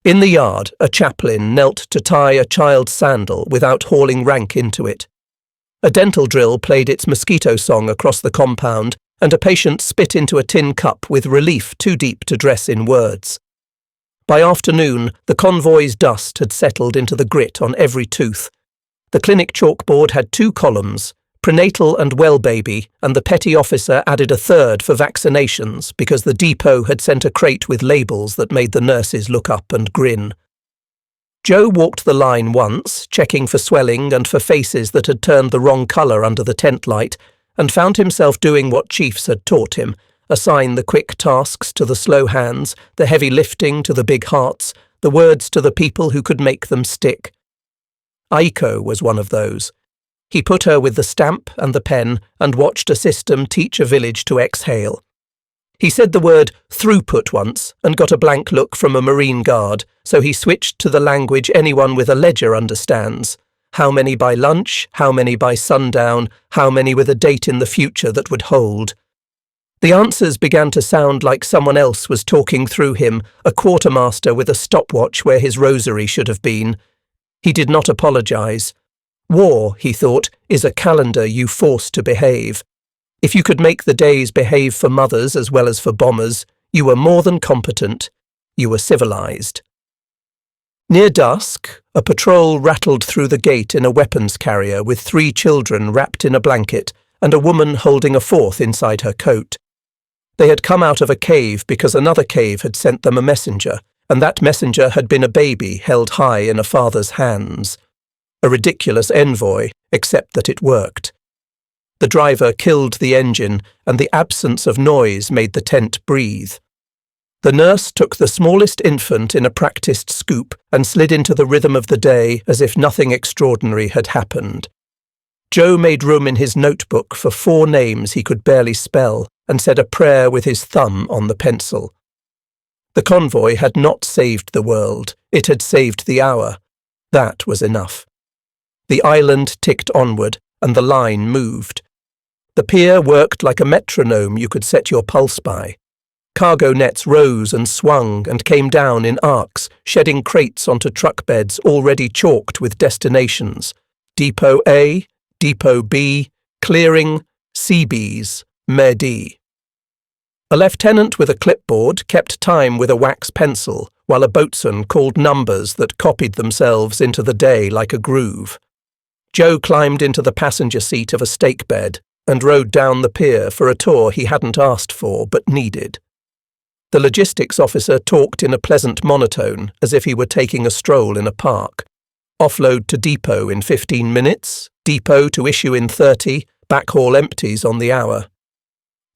In the yard, a chaplain knelt to tie a child's sandal without hauling rank into it. A dental drill played its mosquito song across the compound, and a patient spit into a tin cup with relief too deep to dress in words. By afternoon, the convoy's dust had settled into the grit on every tooth. The clinic chalkboard had 2 columns, Prenatal and Well Baby, and the petty officer added a third for vaccinations because the depot had sent a crate with labels that made the nurses look up and grin. Joe walked the line once, checking for swelling and for faces that had turned the wrong colour under the tent light, and found himself doing what chiefs had taught him, assign the quick tasks to the slow hands, the heavy lifting to the big hearts, the words to the people who could make them stick. Aiko was one of those. He put her with the stamp and the pen and watched a system teach a village to exhale. He said the word throughput once and got a blank look from a Marine guard, so he switched to the language anyone with a ledger understands. How many by lunch, how many by sundown, how many with a date in the future that would hold. The answers began to sound like someone else was talking through him, a quartermaster with a stopwatch where his rosary should have been. He did not apologise. War, he thought, is a calendar you force to behave. If you could make the days behave for mothers as well as for bombers, you were more than competent. You were civilised. Near dusk, a patrol rattled through the gate in a weapons carrier with 3 children wrapped in a blanket and a woman holding a 4th inside her coat. They had come out of a cave because another cave had sent them a messenger, and that messenger had been a baby held high in a father's hands. A ridiculous envoy, except that it worked. The driver killed the engine, and the absence of noise made the tent breathe. The nurse took the smallest infant in a practiced scoop and slid into the rhythm of the day as if nothing extraordinary had happened. Joe made room in his notebook for 4 names he could barely spell and said a prayer with his thumb on the pencil. The convoy had not saved the world, it had saved the hour. That was enough. The island ticked onward, and the line moved. The pier worked like a metronome you could set your pulse by. Cargo nets rose and swung and came down in arcs, shedding crates onto truck beds already chalked with destinations. Depot A, Depot B, Clearing, Seabees, Mehdi. A lieutenant with a clipboard kept time with a wax pencil, while a boatswain called numbers that copied themselves into the day like a groove. Joe climbed into the passenger seat of a stake bed and rode down the pier for a tour he hadn't asked for but needed. The logistics officer talked in a pleasant monotone, as if he were taking a stroll in a park. Offload to depot in 15 minutes, depot to issue in 30, backhaul empties on the hour.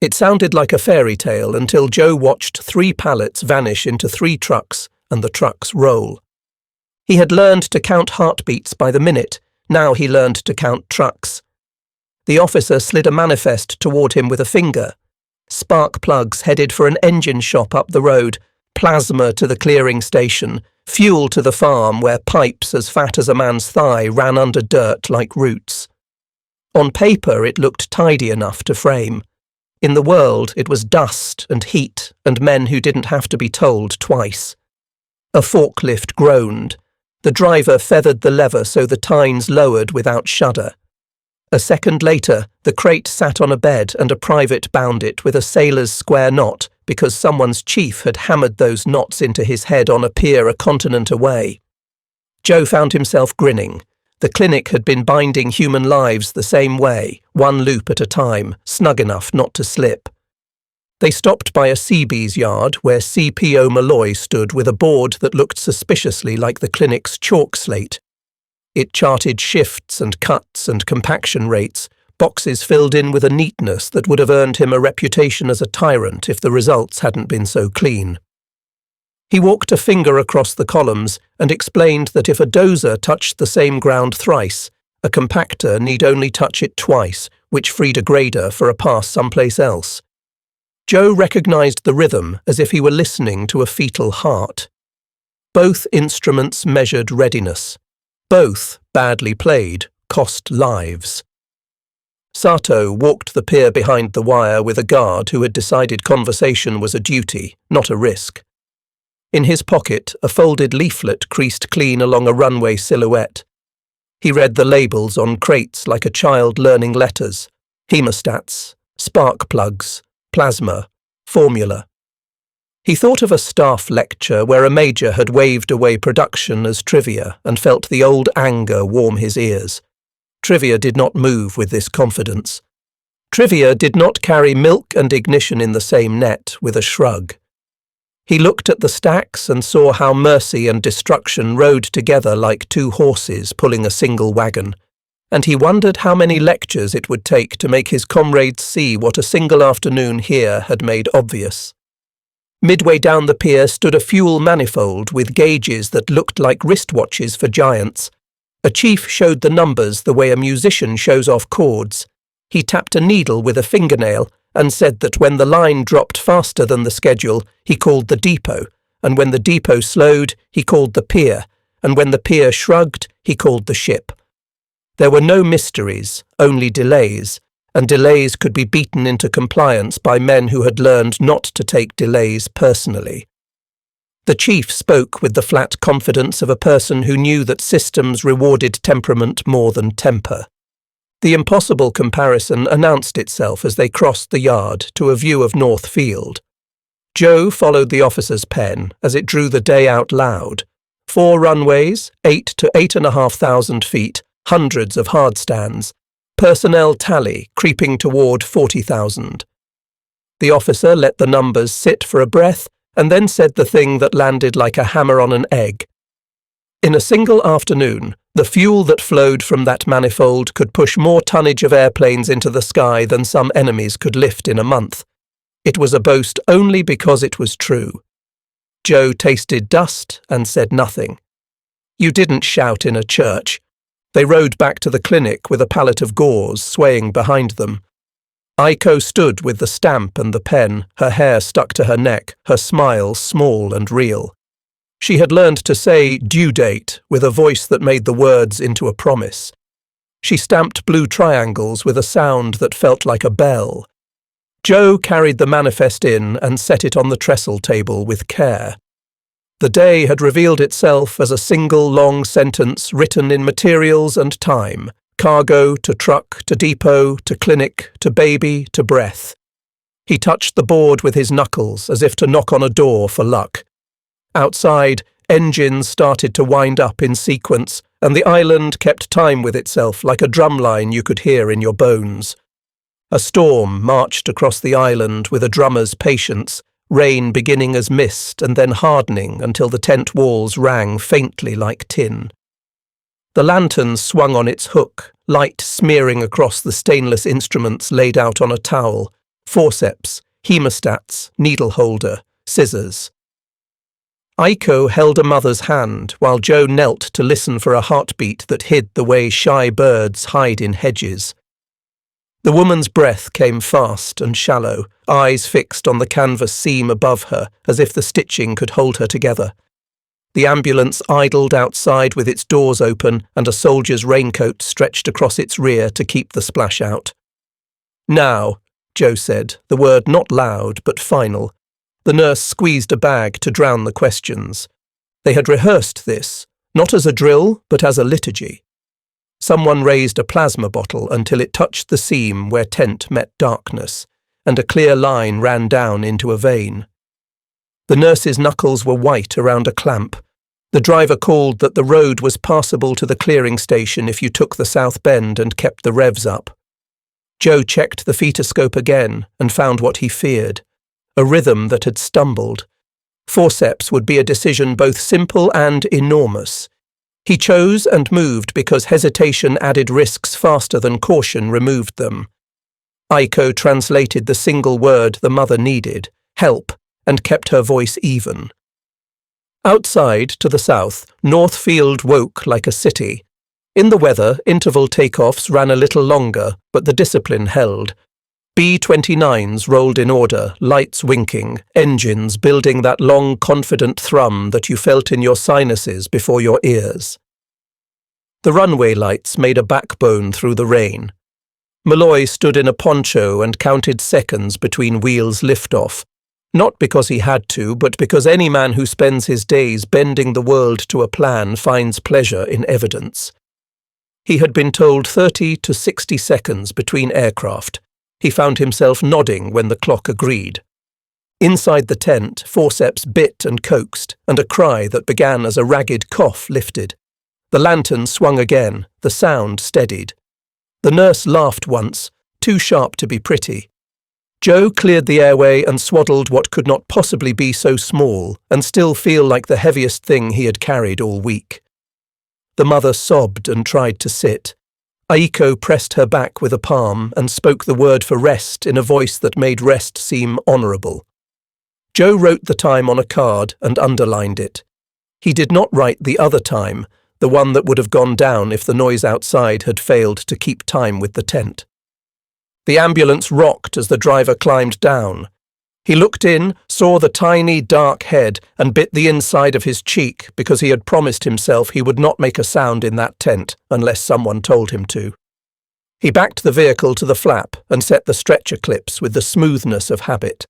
It sounded like a fairy tale until Joe watched 3 pallets vanish into 3 trucks and the trucks roll. He had learned to count heartbeats by the minute, now he learned to count trucks. The officer slid a manifest toward him with a finger. Spark plugs headed for an engine shop up the road, plasma to the clearing station, fuel to the farm where pipes as fat as a man's thigh ran under dirt like roots. On paper it looked tidy enough to frame. In the world it was dust and heat and men who didn't have to be told twice. A forklift groaned. The driver feathered the lever so the tines lowered without shudder. A second later, the crate sat on a bed and a private bound it with a sailor's square knot because someone's chief had hammered those knots into his head on a pier a continent away. Joe found himself grinning. The clinic had been binding human lives the same way, 1 loop at a time, snug enough not to slip. They stopped by a Seabees yard where CPO Malloy stood with a board that looked suspiciously like the clinic's chalk slate. It charted shifts and cuts and compaction rates, boxes filled in with a neatness that would have earned him a reputation as a tyrant if the results hadn't been so clean. He walked a finger across the columns and explained that if a dozer touched the same ground thrice, a compactor need only touch it twice, which freed a grader for a pass someplace else. Joe recognized the rhythm as if he were listening to a fetal heart. Both instruments measured readiness. Both, badly played, cost lives. Sato walked the pier behind the wire with a guard who had decided conversation was a duty, not a risk. In his pocket, a folded leaflet creased clean along a runway silhouette. He read the labels on crates like a child learning letters. Hemostats, spark plugs, plasma, formula. He thought of a staff lecture where a major had waved away production as trivia and felt the old anger warm his ears. Trivia did not move with this confidence. Trivia did not carry milk and ignition in the same net with a shrug. He looked at the stacks and saw how mercy and destruction rode together like 2 horses pulling a single wagon, and he wondered how many lectures it would take to make his comrades see what a single afternoon here had made obvious. Midway down the pier stood a fuel manifold with gauges that looked like wristwatches for giants. A chief showed the numbers the way a musician shows off chords. He tapped a needle with a fingernail and said that when the line dropped faster than the schedule, he called the depot, and when the depot slowed, he called the pier, and when the pier shrugged, he called the ship. There were no mysteries, only delays, and delays could be beaten into compliance by men who had learned not to take delays personally. The chief spoke with the flat confidence of a person who knew that systems rewarded temperament more than temper. The impossible comparison announced itself as they crossed the yard to a view of North Field. Joe followed the officer's pen as it drew the day out loud. 4 runways, 8 to 8,500 feet, hundreds of hardstands. Personnel tally creeping toward 40,000. The officer let the numbers sit for a breath and then said the thing that landed like a hammer on an egg. In a single afternoon, the fuel that flowed from that manifold could push more tonnage of airplanes into the sky than some enemies could lift in a month. It was a boast only because it was true. Joe tasted dust and said nothing. You didn't shout in a church. They rode back to the clinic with a pallet of gauze swaying behind them. Aiko stood with the stamp and the pen, her hair stuck to her neck, her smile small and real. She had learned to say due date with a voice that made the words into a promise. She stamped blue triangles with a sound that felt like a bell. Joe carried the manifest in and set it on the trestle table with care. The day had revealed itself as a single long sentence written in materials and time, cargo to truck to depot to clinic to baby to breath. He touched the board with his knuckles as if to knock on a door for luck. Outside, engines started to wind up in sequence, and the island kept time with itself like a drumline you could hear in your bones. A storm marched across the island with a drummer's patience, rain beginning as mist and then hardening until the tent walls rang faintly like tin. The lantern swung on its hook, light smearing across the stainless instruments laid out on a towel, forceps, hemostats, needle holder, scissors. Aiko held a mother's hand while Joe knelt to listen for a heartbeat that hid the way shy birds hide in hedges. The woman's breath came fast and shallow, eyes fixed on the canvas seam above her as if the stitching could hold her together. The ambulance idled outside with its doors open and a soldier's raincoat stretched across its rear to keep the splash out. Now, Joe said, the word not loud but final. The nurse squeezed a bag to drown the questions. They had rehearsed this, not as a drill, but as a liturgy. Someone raised a plasma bottle until it touched the seam where tent met darkness, and a clear line ran down into a vein. The nurse's knuckles were white around a clamp. The driver called that the road was passable to the clearing station if you took the south bend and kept the revs up. Joe checked the fetoscope again and found what he feared. A rhythm that had stumbled. Forceps would be a decision both simple and enormous. He chose and moved because hesitation added risks faster than caution removed them. Aiko translated the single word the mother needed, help, and kept her voice even. Outside, to the south, Northfield woke like a city. In the weather, interval takeoffs ran a little longer, but the discipline held. B-29s rolled in order, lights winking, engines building that long, confident thrum that you felt in your sinuses before your ears. The runway lights made a backbone through the rain. Malloy stood in a poncho and counted seconds between wheels liftoff, not because he had to, but because any man who spends his days bending the world to a plan finds pleasure in evidence. He had been told 30 to 60 seconds between aircraft. He found himself nodding when the clock agreed. Inside the tent, forceps bit and coaxed, and a cry that began as a ragged cough lifted. The lantern swung again, the sound steadied. The nurse laughed once, too sharp to be pretty. Joe cleared the airway and swaddled what could not possibly be so small and still feel like the heaviest thing he had carried all week. The mother sobbed and tried to sit. Aiko pressed her back with a palm and spoke the word for rest in a voice that made rest seem honourable. Joe wrote the time on a card and underlined it. He did not write the other time, the one that would have gone down if the noise outside had failed to keep time with the tent. The ambulance rocked as the driver climbed down. He looked in, saw the tiny, dark head, and bit the inside of his cheek because he had promised himself he would not make a sound in that tent unless someone told him to. He backed the vehicle to the flap and set the stretcher clips with the smoothness of habit.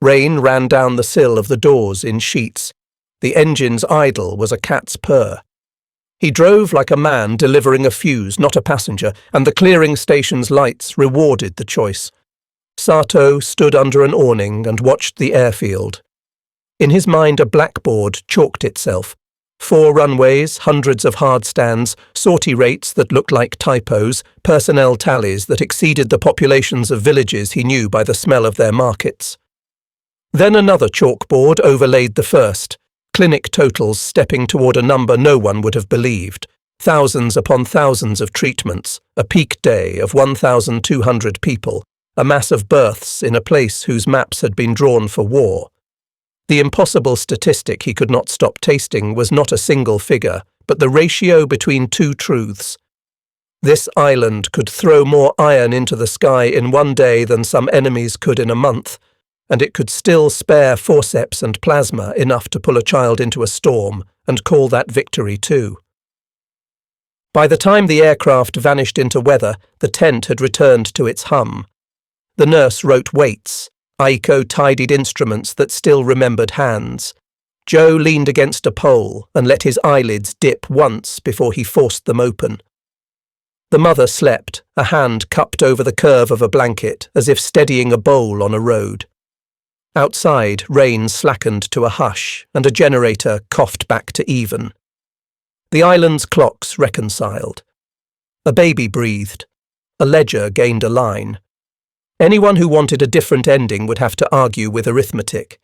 Rain ran down the sill of the doors in sheets. The engine's idle was a cat's purr. He drove like a man delivering a fuse, not a passenger, and the clearing station's lights rewarded the choice. Sato stood under an awning and watched the airfield. In his mind a blackboard chalked itself. 4 runways, hundreds of hard stands, sortie rates that looked like typos, personnel tallies that exceeded the populations of villages he knew by the smell of their markets. Then another chalkboard overlaid the first, clinic totals stepping toward a number no one would have believed. Thousands upon thousands of treatments, a peak day of 1,200 people, a mass of births in a place whose maps had been drawn for war. The impossible statistic he could not stop tasting was not a single figure, but the ratio between 2 truths. This island could throw more iron into the sky in one day than some enemies could in a month, and it could still spare forceps and plasma enough to pull a child into a storm and call that victory too. By the time the aircraft vanished into weather, the tent had returned to its hum. The nurse wrote weights. Aiko tidied instruments that still remembered hands. Joe leaned against a pole and let his eyelids dip once before he forced them open. The mother slept, a hand cupped over the curve of a blanket, as if steadying a bowl on a road. Outside, rain slackened to a hush, and a generator coughed back to even. The island's clocks reconciled. A baby breathed. A ledger gained a line. Anyone who wanted a different ending would have to argue with arithmetic.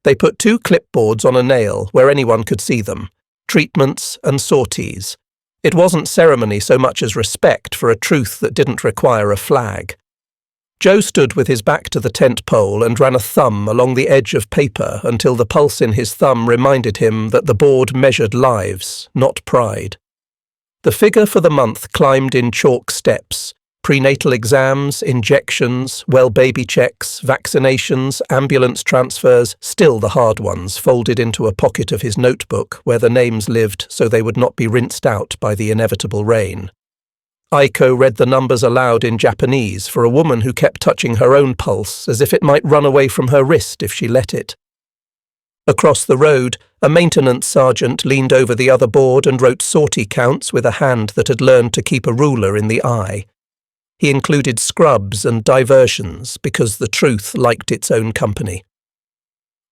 They put 2 clipboards on a nail where anyone could see them, treatments and sorties. It wasn't ceremony so much as respect for a truth that didn't require a flag. Joe stood with his back to the tent pole and ran a thumb along the edge of paper until the pulse in his thumb reminded him that the board measured lives, not pride. The figure for the month climbed in chalk steps. Prenatal exams, injections, well-baby checks, vaccinations, ambulance transfers, still the hard ones, folded into a pocket of his notebook where the names lived so they would not be rinsed out by the inevitable rain. Aiko read the numbers aloud in Japanese for a woman who kept touching her own pulse as if it might run away from her wrist if she let it. Across the road, a maintenance sergeant leaned over the other board and wrote sortie counts with a hand that had learned to keep a ruler in the eye. He included scrubs and diversions because the truth liked its own company.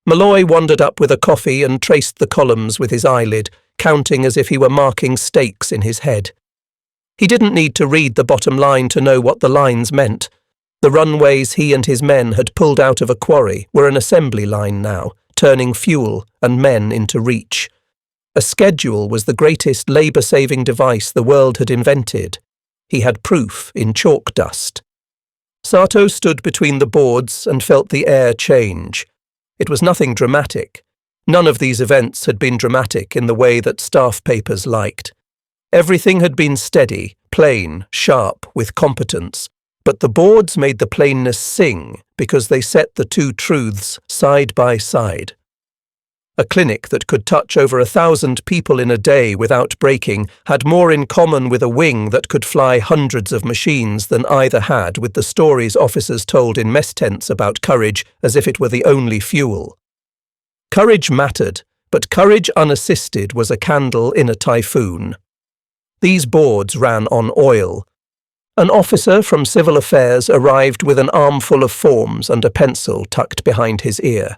Malloy wandered up with a coffee and traced the columns with his eyelid, counting as if he were marking stakes in his head. He didn't need to read the bottom line to know what the lines meant. The runways he and his men had pulled out of a quarry were an assembly line now, turning fuel and men into reach. A schedule was the greatest labour-saving device the world had invented. He had proof in chalk dust. Sato stood between the boards and felt the air change. It was nothing dramatic. None of these events had been dramatic in the way that staff papers liked. Everything had been steady, plain, sharp, with competence, but the boards made the plainness sing because they set the 2 truths side by side. A clinic that could touch over 1,000 people in a day without breaking had more in common with a wing that could fly hundreds of machines than either had with the stories officers told in mess tents about courage as if it were the only fuel. Courage mattered, but courage unassisted was a candle in a typhoon. These boards ran on oil. An officer from Civil Affairs arrived with an armful of forms and a pencil tucked behind his ear.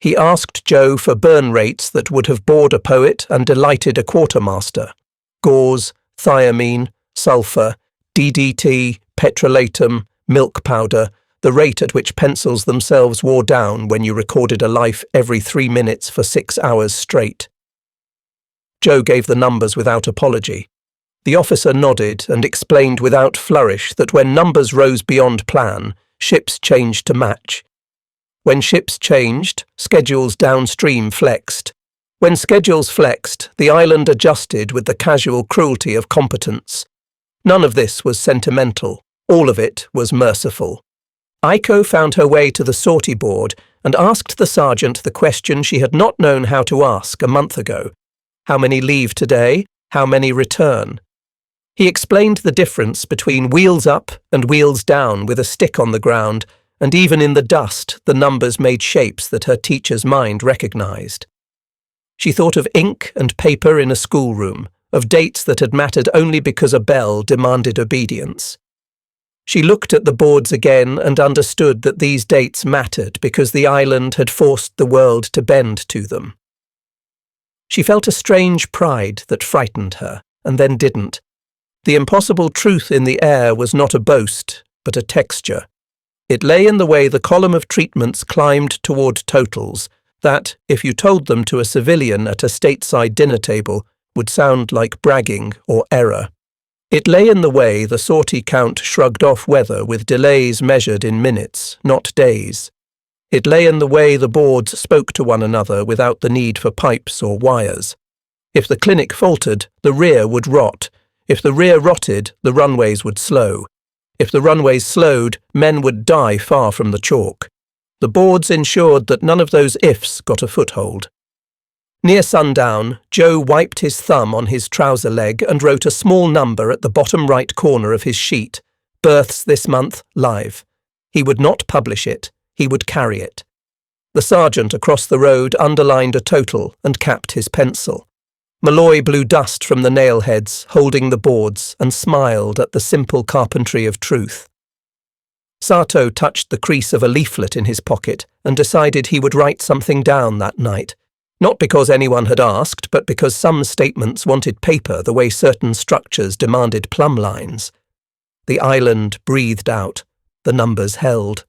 He asked Joe for burn rates that would have bored a poet and delighted a quartermaster. Gauze, thiamine, sulfur, DDT, petrolatum, milk powder, the rate at which pencils themselves wore down when you recorded a life every 3 minutes for 6 hours straight. Joe gave the numbers without apology. The officer nodded and explained without flourish that when numbers rose beyond plan, ships changed to match. When ships changed, schedules downstream flexed. When schedules flexed, the island adjusted with the casual cruelty of competence. None of this was sentimental. All of it was merciful. Aiko found her way to the sortie board and asked the sergeant the question she had not known how to ask a month ago. How many leave today? How many return? He explained the difference between wheels up and wheels down with a stick on the ground, and even in the dust the numbers made shapes that her teacher's mind recognized. She thought of ink and paper in a schoolroom, of dates that had mattered only because a bell demanded obedience. She looked at the boards again and understood that these dates mattered because the island had forced the world to bend to them. She felt a strange pride that frightened her, and then didn't. The impossible truth in the air was not a boast, but a texture. It lay in the way the column of treatments climbed toward totals that, if you told them to a civilian at a stateside dinner table, would sound like bragging or error. It lay in the way the sortie count shrugged off weather with delays measured in minutes, not days. It lay in the way the boards spoke to one another without the need for pipes or wires. If the clinic faltered, the rear would rot. If the rear rotted, the runways would slow. If the runways slowed, men would die far from the chalk. The boards ensured that none of those ifs got a foothold. Near sundown, Joe wiped his thumb on his trouser leg and wrote a small number at the bottom right corner of his sheet. Births this month, live. He would not publish it. He would carry it. The sergeant across the road underlined a total and capped his pencil. Malloy blew dust from the nail heads, holding the boards, and smiled at the simple carpentry of truth. Sato touched the crease of a leaflet in his pocket and decided he would write something down that night. Not because anyone had asked, but because some statements wanted paper the way certain structures demanded plumb lines. The island breathed out. The numbers held.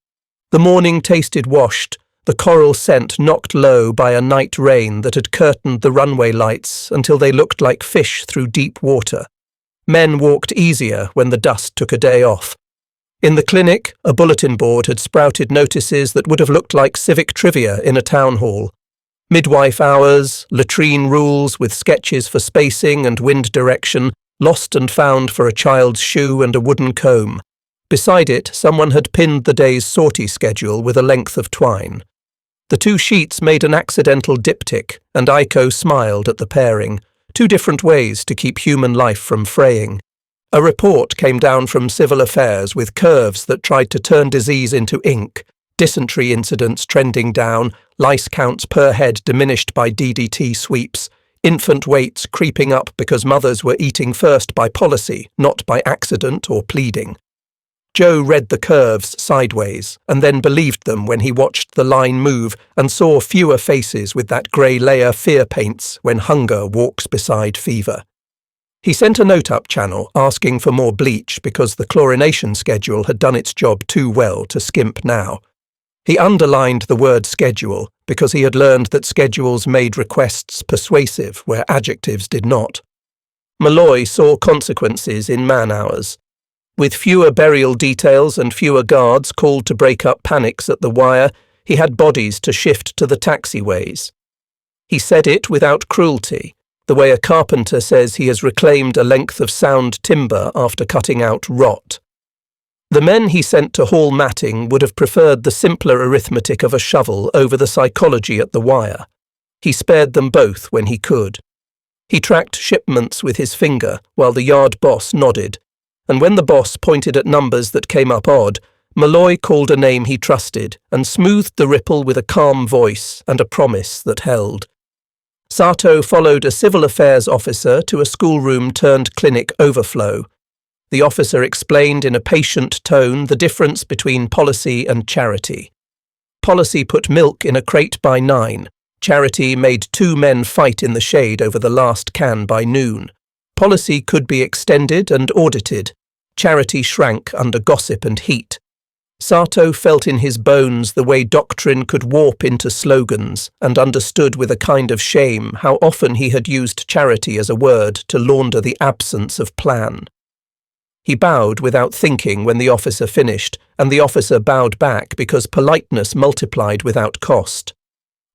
The morning tasted washed, the coral scent knocked low by a night rain that had curtained the runway lights until they looked like fish through deep water. Men walked easier when the dust took a day off. In the clinic, a bulletin board had sprouted notices that would have looked like civic trivia in a town hall. Midwife hours, latrine rules with sketches for spacing and wind direction, lost and found for a child's shoe and a wooden comb. Beside it, someone had pinned the day's sortie schedule with a length of twine. The two sheets made an accidental diptych, and Aiko smiled at the pairing, 2 different ways to keep human life from fraying. A report came down from Civil Affairs with curves that tried to turn disease into ink, dysentery incidents trending down, lice counts per head diminished by DDT sweeps, infant weights creeping up because mothers were eating first by policy, not by accident or pleading. Joe read the curves sideways, and then believed them when he watched the line move and saw fewer faces with that grey layer fear paints when hunger walks beside fever. He sent a note up channel asking for more bleach because the chlorination schedule had done its job too well to skimp now. He underlined the word schedule because he had learned that schedules made requests persuasive where adjectives did not. Malloy saw consequences in man-hours. With fewer burial details and fewer guards called to break up panics at the wire, he had bodies to shift to the taxiways. He said it without cruelty, the way a carpenter says he has reclaimed a length of sound timber after cutting out rot. The men he sent to haul matting would have preferred the simpler arithmetic of a shovel over the psychology at the wire. He spared them both when he could. He tracked shipments with his finger while the yard boss nodded, and when the boss pointed at numbers that came up odd, Malloy called a name he trusted and smoothed the ripple with a calm voice and a promise that held. Sato followed a civil affairs officer to a schoolroom-turned-clinic overflow. The officer explained in a patient tone the difference between policy and charity. Policy put milk in a crate by 9. Charity made 2 men fight in the shade over the last can by noon. Policy could be extended and audited. Charity shrank under gossip and heat. Sato felt in his bones the way doctrine could warp into slogans and understood with a kind of shame how often he had used charity as a word to launder the absence of plan. He bowed without thinking when the officer finished, and the officer bowed back because politeness multiplied without cost.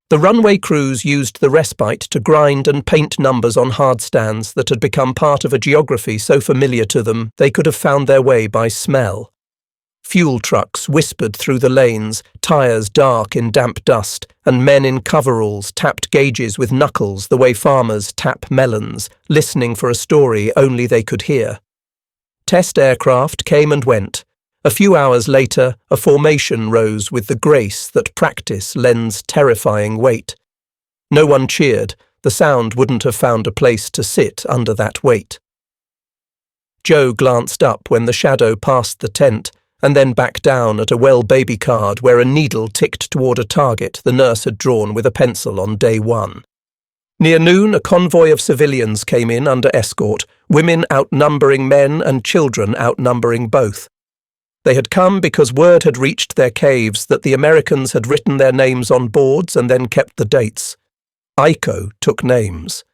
The runway crews used the respite to grind and paint numbers on hardstands that had become part of a geography so familiar to them they could have found their way by smell. Fuel trucks whispered through the lanes, tyres dark in damp dust, and men in coveralls tapped gauges with knuckles the way farmers tap melons, listening for a story only they could hear. Test aircraft came and went. A few hours later, a formation rose with the grace that practice lends terrifying weight. No one cheered. The sound wouldn't have found a place to sit under that weight. Joe glanced up when the shadow passed the tent, and then back down at a well baby card where a needle ticked toward a target the nurse had drawn with a pencil on day 1. Near noon, a convoy of civilians came in under escort, women outnumbering men and children outnumbering both. They had come because word had reached their caves that the Americans had written their names on boards and then kept the dates. Aiko took names.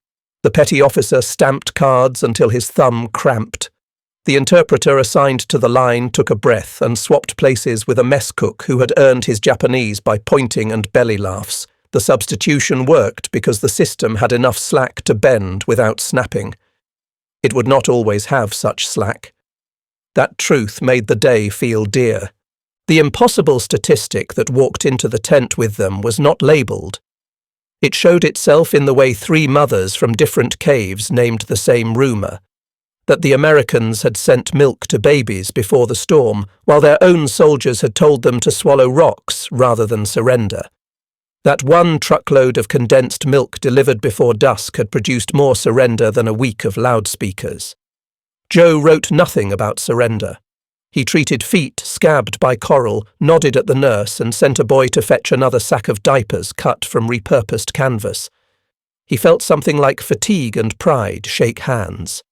The petty officer stamped cards until his thumb cramped. The interpreter assigned to the line took a breath and swapped places with a mess cook who had earned his Japanese by pointing and belly laughs. The substitution worked because the system had enough slack to bend without snapping. It would not always have such slack. That truth made the day feel dear. The impossible statistic that walked into the tent with them was not labelled. It showed itself in the way 3 mothers from different caves named the same rumour, that the Americans had sent milk to babies before the storm, while their own soldiers had told them to swallow rocks rather than surrender. That 1 truckload of condensed milk delivered before dusk had produced more surrender than a week of loudspeakers. Joe wrote nothing about surrender. He treated feet scabbed by coral, nodded at the nurse, and sent a boy to fetch another sack of diapers cut from repurposed canvas. He felt something like fatigue and pride shake hands.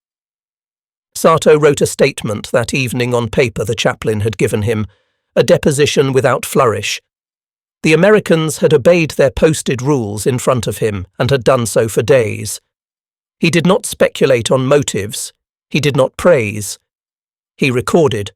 Sato wrote a statement that evening on paper the chaplain had given him, a deposition without flourish. The Americans had obeyed their posted rules in front of him and had done so for days. He did not speculate on motives. He did not praise. He recorded.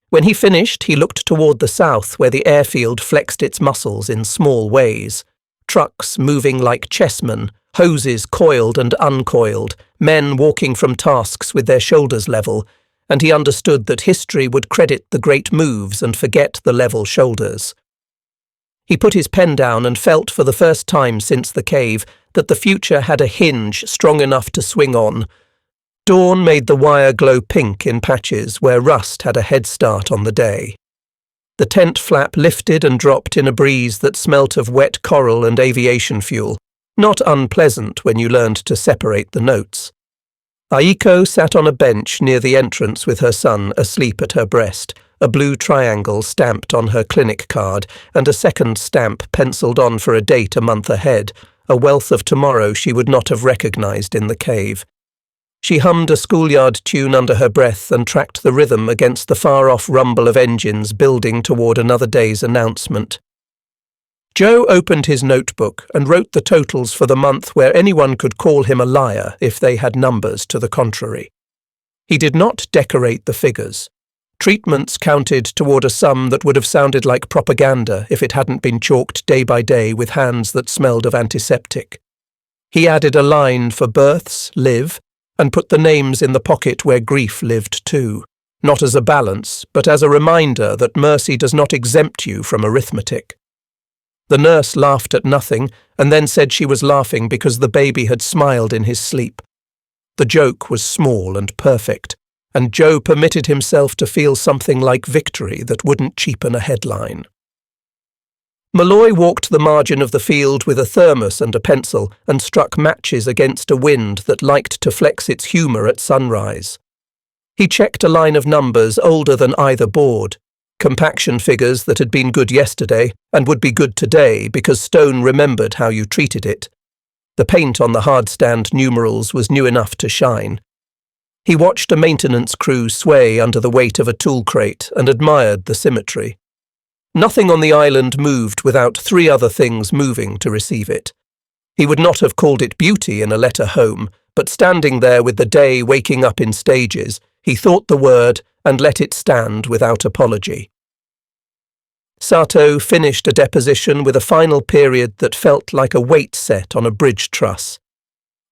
When he finished, he looked toward the south where the airfield flexed its muscles in small ways. Trucks moving like chessmen, hoses coiled and uncoiled, men walking from tasks with their shoulders level, and he understood that history would credit the great moves and forget the level shoulders. He put his pen down and felt for the first time since the cave that the future had a hinge strong enough to swing on. Dawn made the wire glow pink in patches where rust had a head start on the day. The tent flap lifted and dropped in a breeze that smelt of wet coral and aviation fuel, not unpleasant when you learned to separate the notes. Aiko sat on a bench near the entrance with her son asleep at her breast, a blue triangle stamped on her clinic card and a second stamp penciled on for a date a month ahead, a wealth of tomorrow she would not have recognized in the cave. She hummed a schoolyard tune under her breath and tracked the rhythm against the far-off rumble of engines building toward another day's announcement. Joe opened his notebook and wrote the totals for the month where anyone could call him a liar if they had numbers to the contrary. He did not decorate the figures. Treatments counted toward a sum that would have sounded like propaganda if it hadn't been chalked day by day with hands that smelled of antiseptic. He added a line for births, live, and put the names in the pocket where grief lived too, not as a balance, but as a reminder that mercy does not exempt you from arithmetic. The nurse laughed at nothing, and then said she was laughing because the baby had smiled in his sleep. The joke was small and perfect, and Joe permitted himself to feel something like victory that wouldn't cheapen a headline. Malloy walked the margin of the field with a thermos and a pencil and struck matches against a wind that liked to flex its humour at sunrise. He checked a line of numbers older than either board, compaction figures that had been good yesterday and would be good today because stone remembered how you treated it. The paint on the hardstand numerals was new enough to shine. He watched a maintenance crew sway under the weight of a tool crate and admired the symmetry. Nothing on the island moved without 3 other things moving to receive it. He would not have called it beauty in a letter home, but standing there with the day waking up in stages, he thought the word and let it stand without apology. Sato finished a deposition with a final period that felt like a weight set on a bridge truss.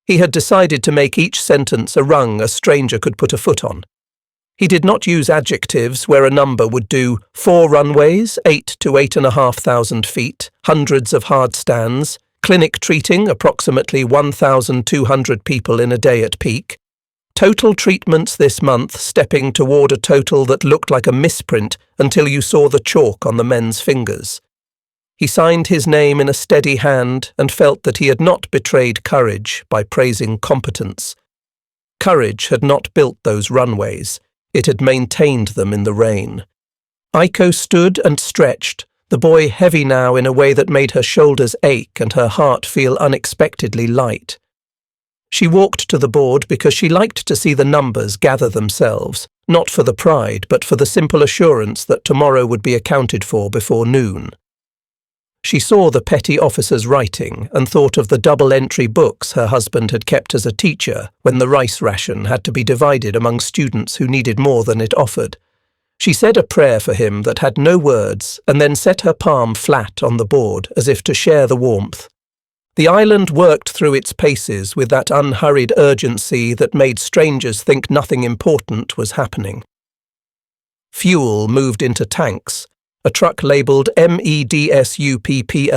He had decided to make each sentence a rung a stranger could put a foot on. He did not use adjectives where a number would do 4 runways, 8 to 8,500 feet, hundreds of hard stands, clinic treating approximately 1,200 people in a day at peak, total treatments this month stepping toward a total that looked like a misprint until you saw the chalk on the men's fingers. He signed his name in a steady hand and felt that he had not betrayed courage by praising competence. Courage had not built those runways. It had maintained them in the rain. Aiko stood and stretched, the boy heavy now in a way that made her shoulders ache and her heart feel unexpectedly light. She walked to the board because she liked to see the numbers gather themselves, not for the pride, but for the simple assurance that tomorrow would be accounted for before noon. She saw the petty officer's writing and thought of the double-entry books her husband had kept as a teacher when the rice ration had to be divided among students who needed more than it offered. She said a prayer for him that had no words and then set her palm flat on the board as if to share the warmth. The island worked through its paces with that unhurried urgency that made strangers think nothing important was happening. Fuel moved into tanks. A truck labelled MEDSUPPLY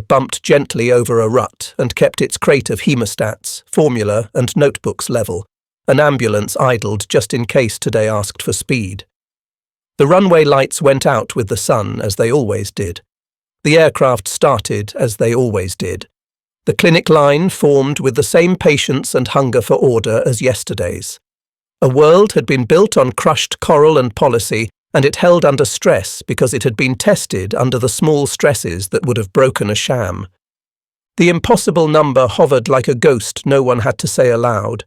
bumped gently over a rut and kept its crate of hemostats, formula and notebooks level. An ambulance idled just in case today asked for speed. The runway lights went out with the sun, as they always did. The aircraft started, as they always did. The clinic line formed with the same patience and hunger for order as yesterday's. A world had been built on crushed coral and policy, and it held under stress because it had been tested under the small stresses that would have broken a sham. The impossible number hovered like a ghost no one had to say aloud.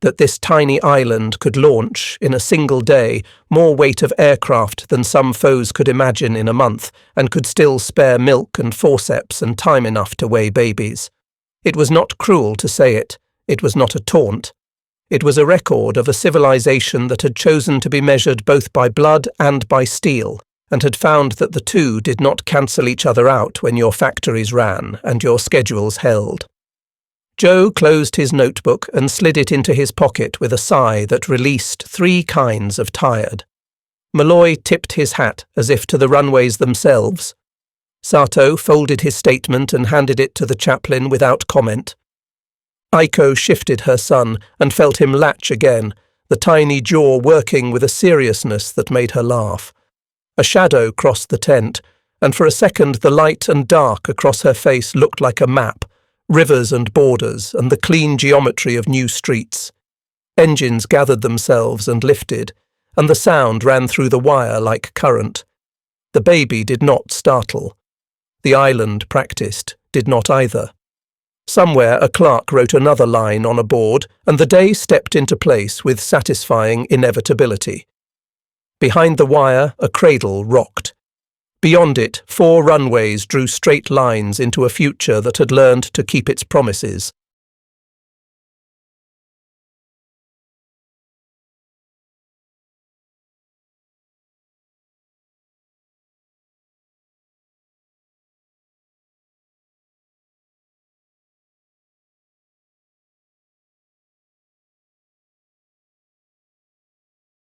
That this tiny island could launch, in a single day, more weight of aircraft than some foes could imagine in a month, and could still spare milk and forceps and time enough to weigh babies. It was not cruel to say it. It was not a taunt. It was a record of a civilization that had chosen to be measured both by blood and by steel, and had found that the two did not cancel each other out when your factories ran and your schedules held. Joe closed his notebook and slid it into his pocket with a sigh that released 3 kinds of tired. Malloy tipped his hat as if to the runways themselves. Sato folded his statement and handed it to the chaplain without comment. Aiko shifted her son and felt him latch again, the tiny jaw working with a seriousness that made her laugh. A shadow crossed the tent, and for a second the light and dark across her face looked like a map, rivers and borders and the clean geometry of new streets. Engines gathered themselves and lifted, and the sound ran through the wire like current. The baby did not startle. The island practiced, did not either. Somewhere a clerk wrote another line on a board, and the day stepped into place with satisfying inevitability. Behind the wire, a cradle rocked. Beyond it, 4 runways drew straight lines into a future that had learned to keep its promises.